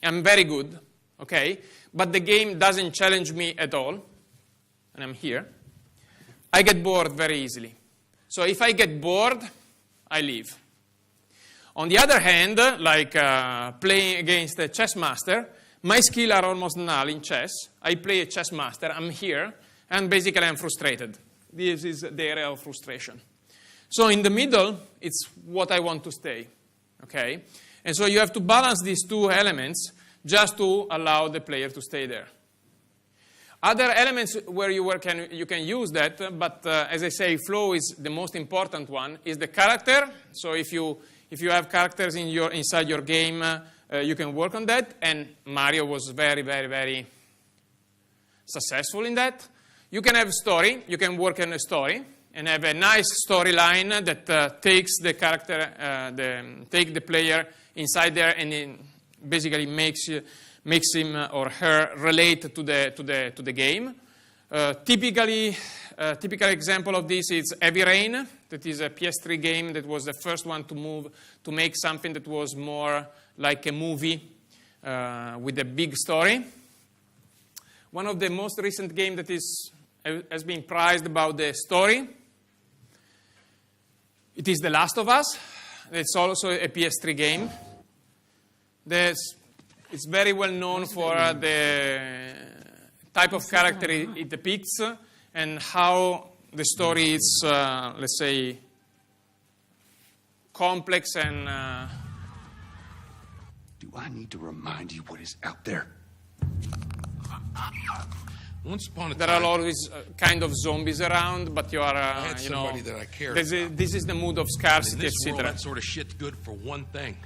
I'm very good, okay, but the game doesn't challenge me at all, and I'm here, I get bored very easily. So if I get bored, I leave. On the other hand, like playing against a chess master, my skills are almost null in chess. I play a chess master, I'm here, and basically I'm frustrated. This is the area of frustration. So in the middle, it's what I want to stay, okay? And so you have to balance these two elements just to allow the player to stay there. Other elements where you can use that, but as I say, flow is the most important one, is the character. So if you have characters inside your game, you can work on that, and Mario was very, very, very successful in that. You can have story. You can work on a story and have a nice storyline that takes the character, take the player inside there, and basically makes him or her relate to the game. Typical example of this is Heavy Rain. That is a PS3 game that was the first one to make something that was more like a movie with a big story. One of the most recent games that has been prized about the story, it is The Last of Us. It's also a PS3 game. It's very well known for the type of character it depicts and how the story is, let's say, complex and... Do I need to remind you what is out there? Once upon a There time, are always kind of zombies around, but you are, had somebody that I cared about. this is the mood of in scarcity, this world, etc. that sort of shit's good for one thing: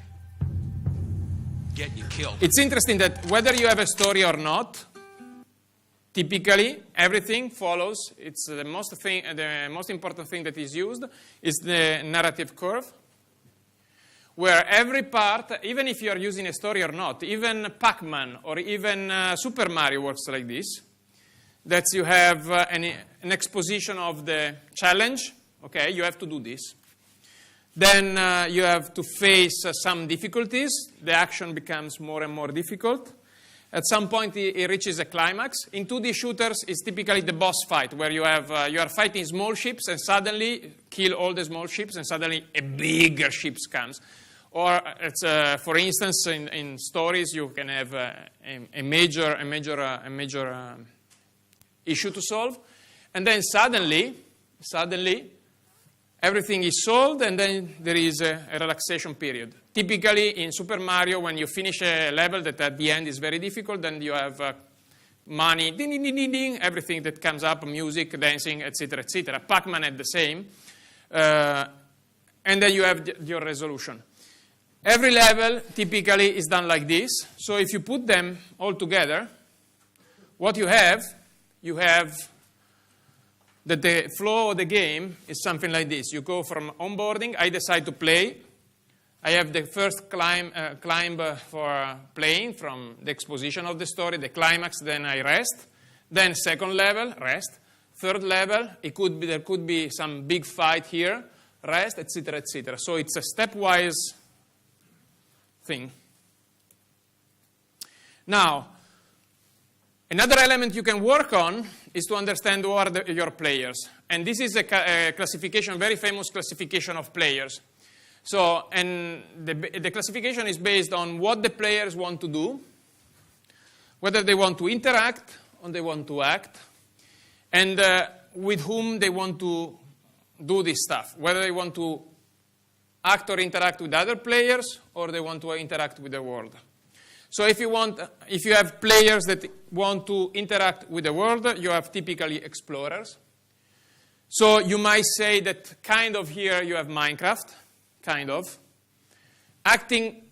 getting you killed. It's interesting that whether you have a story or not, typically everything follows. It's the most important thing that is used is the narrative curve, where every part, even if you are using a story or not, even Pac-Man or even Super Mario works like this. That you have an exposition of the challenge. Okay, you have to do this. Then you have to face some difficulties. The action becomes more and more difficult. At some point, it reaches a climax. In 2D shooters, it's typically the boss fight, where you are fighting small ships, and suddenly kill all the small ships, and suddenly a bigger ship comes. Or, for instance, in stories, you can have a major issue to solve, and then suddenly, everything is solved, and then there is a relaxation period. Typically, in Super Mario, when you finish a level that at the end is very difficult, then you have money, ding, ding, ding, ding, ding, everything that comes up, music, dancing, etc., etc. Pac-Man had the same. And then you have your resolution. Every level typically is done like this. So if you put them all together, what you have that the flow of the game is something like this. You go from onboarding, I decide to play. I have the first climb for playing from the exposition of the story, the climax, then I rest. Then second level, rest. Third level, there could be some big fight here, rest, etc., etc. So it's a stepwise thing. Now, another element you can work on is to understand who are your players. And this is a classification, very famous classification of players. So, and the classification is based on what the players want to do, whether they want to interact or they want to act, and with whom they want to do this stuff, whether they want to act or interact with other players or they want to interact with the world. So if you have players that want to interact with the world, you have typically explorers. So you might say that kind of here you have Minecraft, kind of. Acting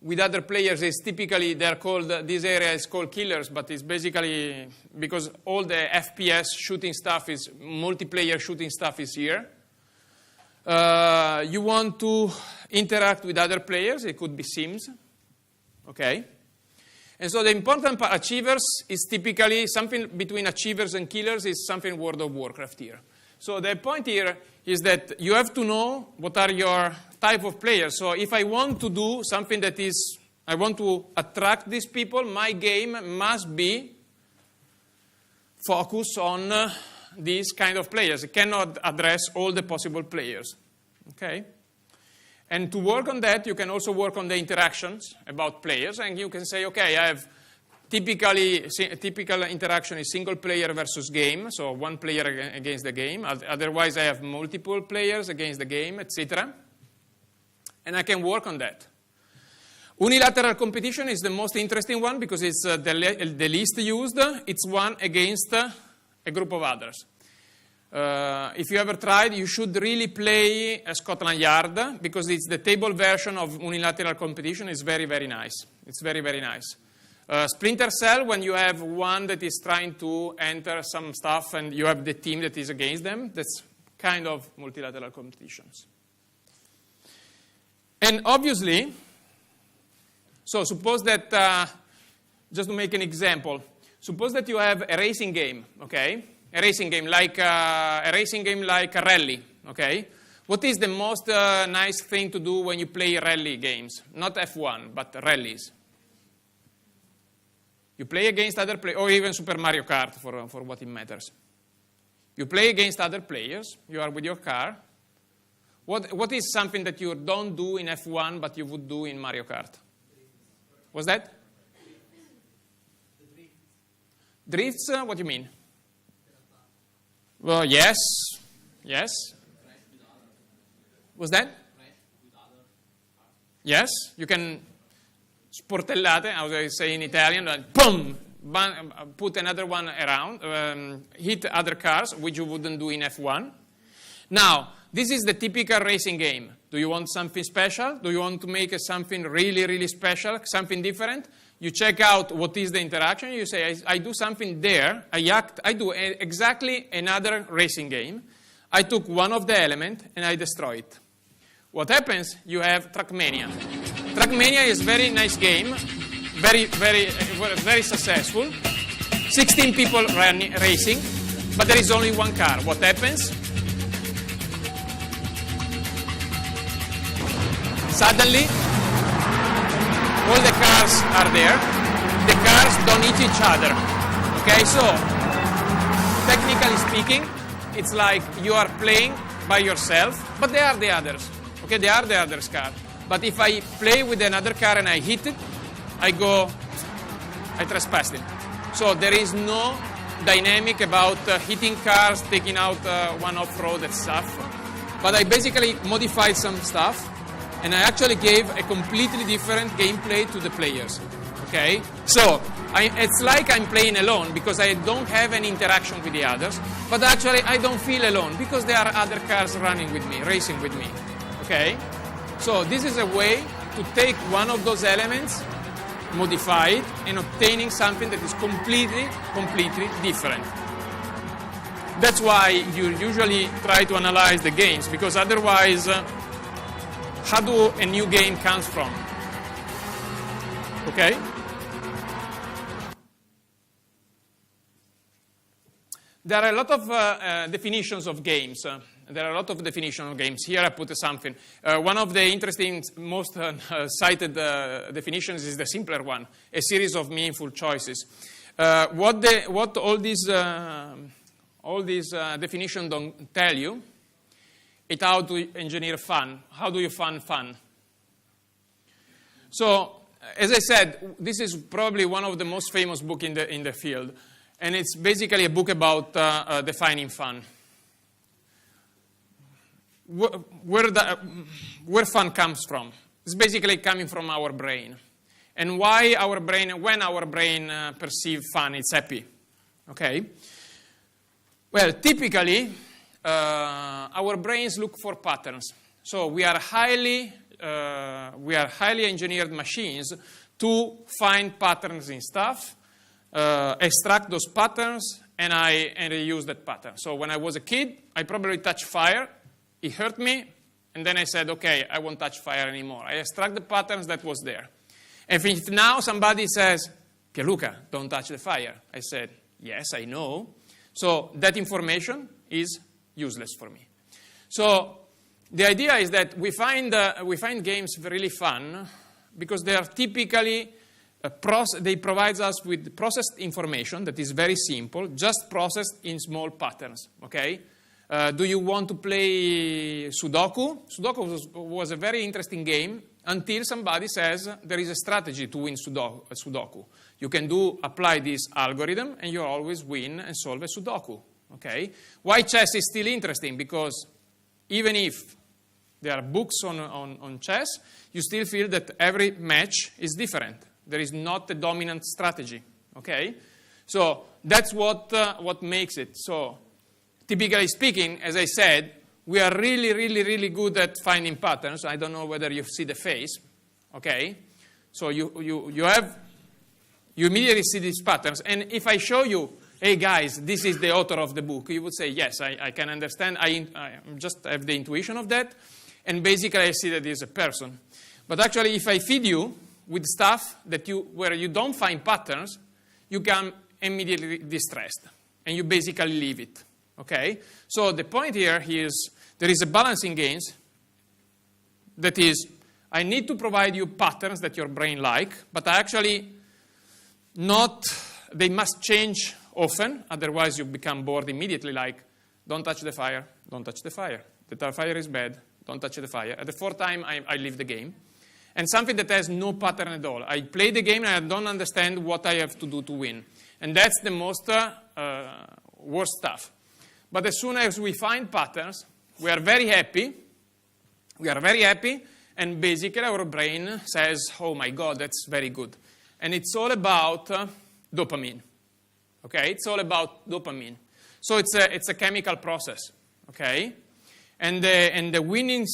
with other players is typically, this area is called killers, but it's basically because all the FPS shooting stuff is, multiplayer shooting stuff is here. You want to interact with other players, it could be Sims. Okay? And so the important part, achievers, is typically something between achievers and killers is something World of Warcraft here. So the point here is that you have to know what are your type of players. So if I want to do something that is, I want to attract these people, my game must be focus on these kind of players. It cannot address all the possible players. Okay? And to work on that, you can also work on the interactions about players, and you can say, okay, I have typical interaction is single player versus game, so one player against the game. Otherwise, I have multiple players against the game, etc. And I can work on that. Unilateral competition is the most interesting one because it's the least used. It's one against a group of others. If you ever tried, you should really play Scotland Yard because it's the table version of unilateral competition. It's very, very nice. It's very, very nice. Splinter Cell, when you have one that is trying to enter some stuff and you have the team that is against them, that's kind of multilateral competitions. And obviously, so suppose that, just to make an example, suppose that you have a racing game, okay? A racing game like a rally, okay? What is the most nice thing to do when you play rally games? Not F1, but rallies. You play against other players, or even Super Mario Kart for what it matters. You play against other players, you are with your car. What is something that you don't do in F1 but you would do in Mario Kart? What's that? Drifts, what do you mean? Well, yes. Yes. What's that? Yes, you can sportellate, as I say in Italian, and boom, put another one around, hit other cars, which you wouldn't do in F1. Now, this is the typical racing game. Do you want something special? Do you want to make something really, really special, something different? You check out what is the interaction. You say, I do something there. I do exactly another racing game. I took one of the elements and I destroy it. What happens? You have Trackmania. Trackmania is a very nice game, very, very, very successful. 16 people racing, but there is only one car. What happens? Suddenly, all the cars are there. The cars don't hit each other. Okay, so technically speaking, it's like you are playing by yourself, but they are the others. Okay, they are the others' car. But if I play with another car and I hit it, I trespass it. So there is no dynamic about hitting cars, taking out one off-road and stuff. But I basically modified some stuff. And I actually gave a completely different gameplay to the players, okay? So, it's like I'm playing alone because I don't have any interaction with the others, but actually I don't feel alone because there are other cars running with me, racing with me, okay? So, this is a way to take one of those elements, modify it, and obtaining something that is completely different. That's why you usually try to analyze the games, because otherwise, how do a new game comes from? Okay? There are a lot of definitions of games. There are a lot of definitions of games. Here I put something. One of the interesting, most cited definitions is the simpler one, a series of meaningful choices. What all these definitions don't tell you is how to engineer fun. How do you fun? So, as I said, this is probably one of the most famous books in the field. And it's basically a book about defining fun. Where fun comes from? It's basically coming from our brain. And why our brain, when our brain perceives fun, it's happy. Okay? Well, typically, our brains look for patterns. So we are highly engineered machines to find patterns in stuff, extract those patterns, and I use that pattern. So when I was a kid, I probably touched fire. It hurt me, and then I said, okay, I won't touch fire anymore. I extract the patterns that was there. And if now somebody says, okay, Luca, don't touch the fire, I said, yes, I know. So that information is useless for me. So the idea is that we find games really fun because they are typically they provide us with processed information that is very simple, just processed in small patterns, okay? Do you want to play Sudoku? Sudoku was a very interesting game until somebody says there is a strategy to win Sudoku. You can apply this algorithm and you always win and solve a Sudoku, okay? Why chess is still interesting? Because even if there are books on chess, you still feel that every match is different. There is not a dominant strategy, okay? So that's what makes it. So typically speaking, as I said, we are really, really, really good at finding patterns. I don't know whether you see the face, okay? So you immediately see these patterns. And if I show you, hey guys, this is the author of the book, you would say, yes, I can understand. I just have the intuition of that. And basically I see that there's a person. But actually, if I feed you with stuff where you don't find patterns, you become immediately distressed. And you basically leave it. Okay? So the point here is there is a balancing games. That is, I need to provide you patterns that your brain like, but they must change often, otherwise you become bored immediately, like, don't touch the fire, don't touch the fire. The fire is bad, don't touch the fire. At the fourth time, I leave the game. And something that has no pattern at all. I play the game and I don't understand what I have to do to win. And that's the most worst stuff. But as soon as we find patterns, we are very happy. We are very happy. And basically our brain says, oh my God, that's very good. And it's all about dopamine. Okay? It's all about dopamine. So it's a chemical process. Okay? And the winning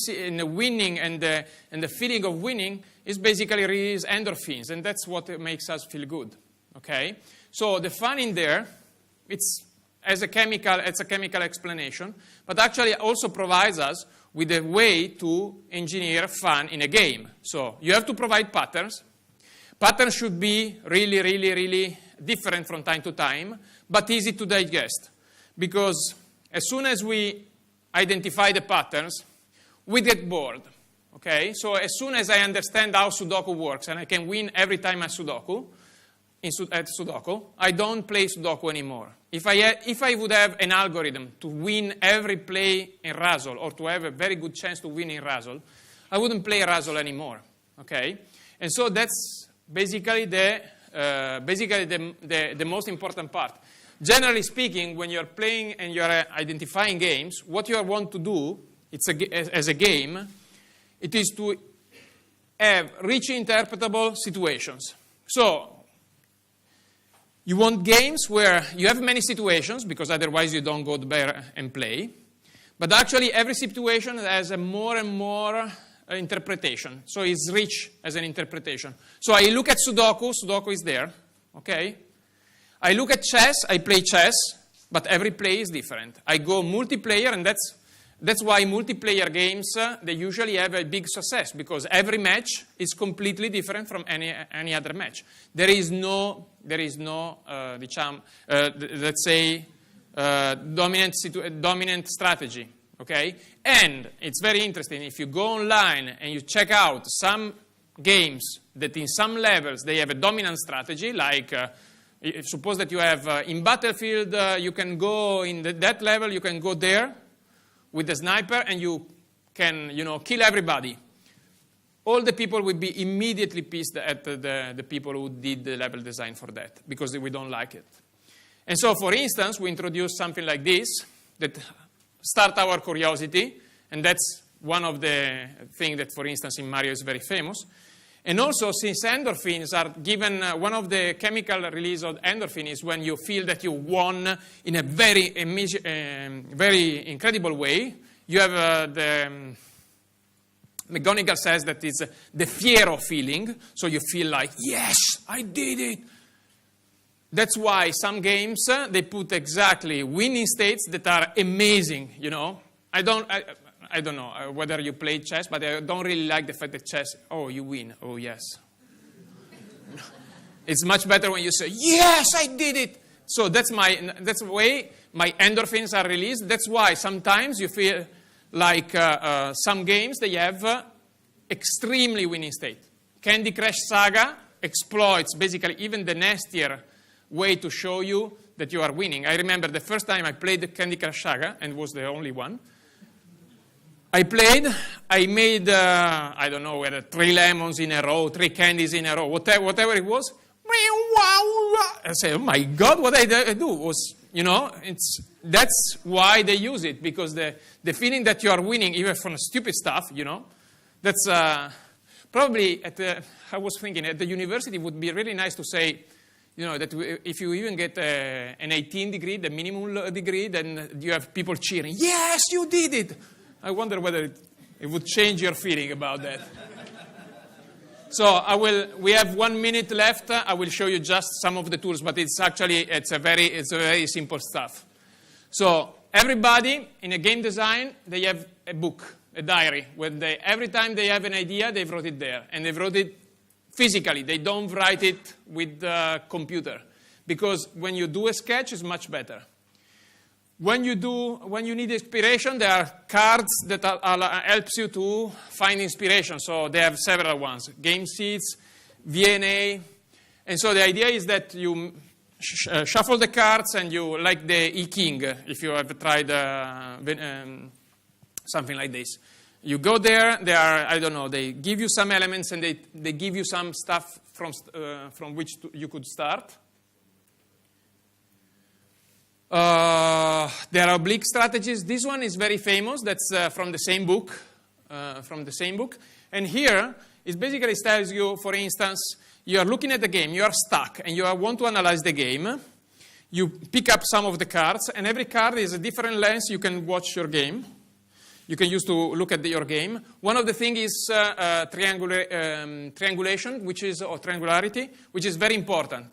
and the feeling of winning is basically release endorphins, and that's what makes us feel good. Okay, so the fun in there, it's a chemical explanation, but actually also provides us with a way to engineer fun in a game. So you have to provide patterns. Patterns should be really, really, really different from time to time, but easy to digest, because as soon as we identify the patterns, we get bored, okay? So as soon as I understand how Sudoku works and I can win every time at Sudoku, I don't play Sudoku anymore. If I would have an algorithm to win every play in Razzle or to have a very good chance to win in Razzle, I wouldn't play Razzle anymore, okay? And so that's basically the most important part. Generally speaking, when you're playing and you're identifying games, what you want to do as a game, it is to have rich interpretable situations. So you want games where you have many situations, because otherwise you don't go there and play. But actually every situation has a more and more interpretation. So it's rich as an interpretation. So I look at Sudoku, Sudoku is there, okay? I look at chess, I play chess, but every play is different. I go multiplayer, and that's why multiplayer games, they usually have a big success, because every match is completely different from any other match. There is no let's say, dominant strategy, okay? And it's very interesting, if you go online and you check out some games that in some levels they have a dominant strategy, like suppose that you have in Battlefield, you can go in that level, you can go there with the sniper and you can, kill everybody. All the people will be immediately pissed at the people who did the level design for that, because we don't like it. And so, for instance, we introduce something like this that start our curiosity, and that's one of the things that, for instance, in Mario is very famous. And also, since endorphins are given, one of the chemical release of endorphin is when you feel that you won in a very incredible way. You have McGonagall says that it's the fiero feeling, so you feel like, yes, I did it. That's why some games, they put exactly winning states that are amazing, I don't know whether you play chess, but I don't really like the fact that chess, oh, you win, oh, yes. It's much better when you say, yes, I did it. So that's the way my endorphins are released. That's why sometimes you feel like some games, they have extremely winning state. Candy Crush Saga exploits basically even the nastier way to show you that you are winning. I remember the first time I played the Candy Crush Saga, and was the only one. I made, I don't know, whether 3 lemons in a row, 3 candies in a row, whatever it was. I say, oh my God, what I do was, that's why they use it, because the feeling that you are winning, even from stupid stuff, that's probably, I was thinking, at the university it would be really nice to say, that if you even get an 18 degree, the minimum degree, then you have people cheering, yes, you did it. I wonder whether it would change your feeling about that. So we have 1 minute left. I will show you just some of the tools, but it's a very simple stuff. So everybody in a game design, they have a book, a diary, where every time they have an idea, they wrote it there, and they wrote it physically. They don't write it with the computer, because when you do a sketch, it's much better. When you need inspiration, there are cards that helps you to find inspiration. So they have several ones: game seeds, VNA, and so the idea is that you shuffle the cards, and you, like the E-King, if you have tried something like this. You go there. They are, I don't know. They give you some elements, and they give you some stuff from which you could start. There are oblique strategies. This one is very famous. That's from the same book. And here, it basically tells you, for instance, you are looking at the game, you are stuck, and you want to analyze the game. You pick up some of the cards, and every card is a different lens you can watch your game. You can use to look at your game. One of the things is triangulation, or triangularity, which is very important.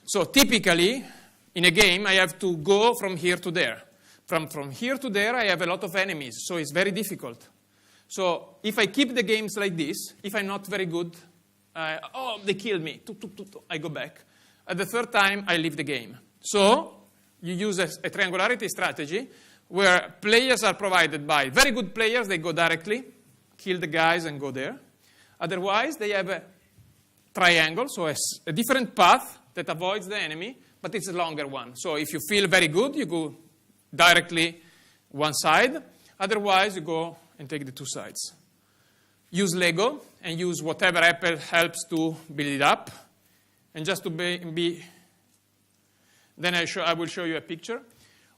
So typically, in a game, I have to go from here to there. From here to there, I have a lot of enemies, so it's very difficult. So if I keep the games like this, if I'm not very good, they killed me, I go back. At the third time, I leave the game. So you use a triangularity strategy where players are provided by very good players. They go directly, kill the guys, and go there. Otherwise, they have a triangle, so a different path that avoids the enemy, but it's a longer one. So if you feel very good, you go directly one side. Otherwise, you go and take the 2 sides. Use Lego and use whatever Apple helps to build it up. And just to be then I will show you a picture.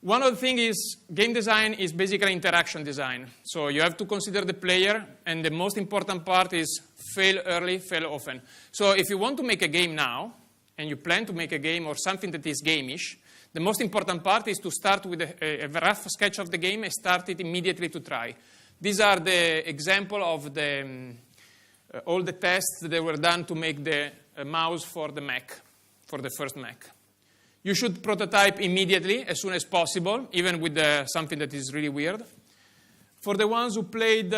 One of the things is game design is basically interaction design. So you have to consider the player, and the most important part is fail early, fail often. So if you want to make a game now, and you plan to make a game or something that is game-ish, the most important part is to start with a rough sketch of the game and start it immediately to try. These are the example of all the tests that were done to make the mouse for the Mac, for the first Mac. You should prototype immediately, as soon as possible, even with something that is really weird. For the ones who played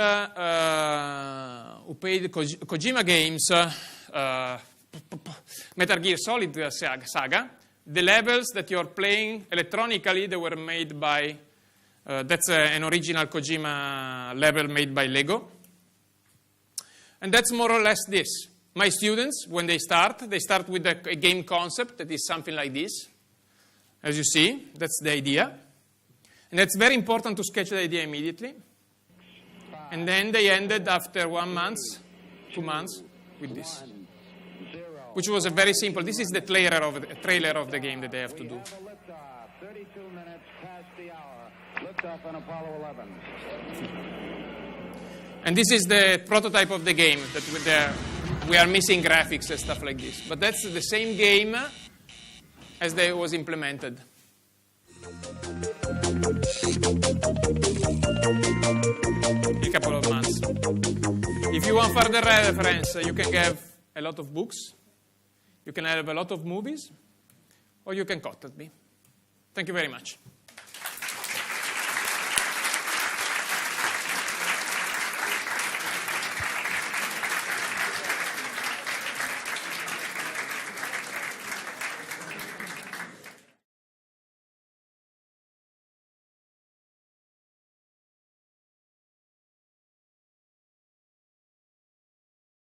Kojima games, Metal Gear Solid Saga, the levels that you're playing electronically, they were made by, that's an original Kojima level made by Lego. And that's more or less this. My students, when they start with a game concept that is something like this. As you see, that's the idea. And it's very important to sketch the idea immediately. And then they ended after 1 month, 2 months, with this, which was a very simple. This is the trailer of the game that they have to do. 32 minutes past the hour. Liftoff on Apollo 11. And this is the prototype of the game. That we are missing graphics and stuff like this. But that's the same game as they was implemented. In a couple of months. If you want further reference, you can have a lot of books, you can have a lot of movies, or you can contact me. Thank you very much.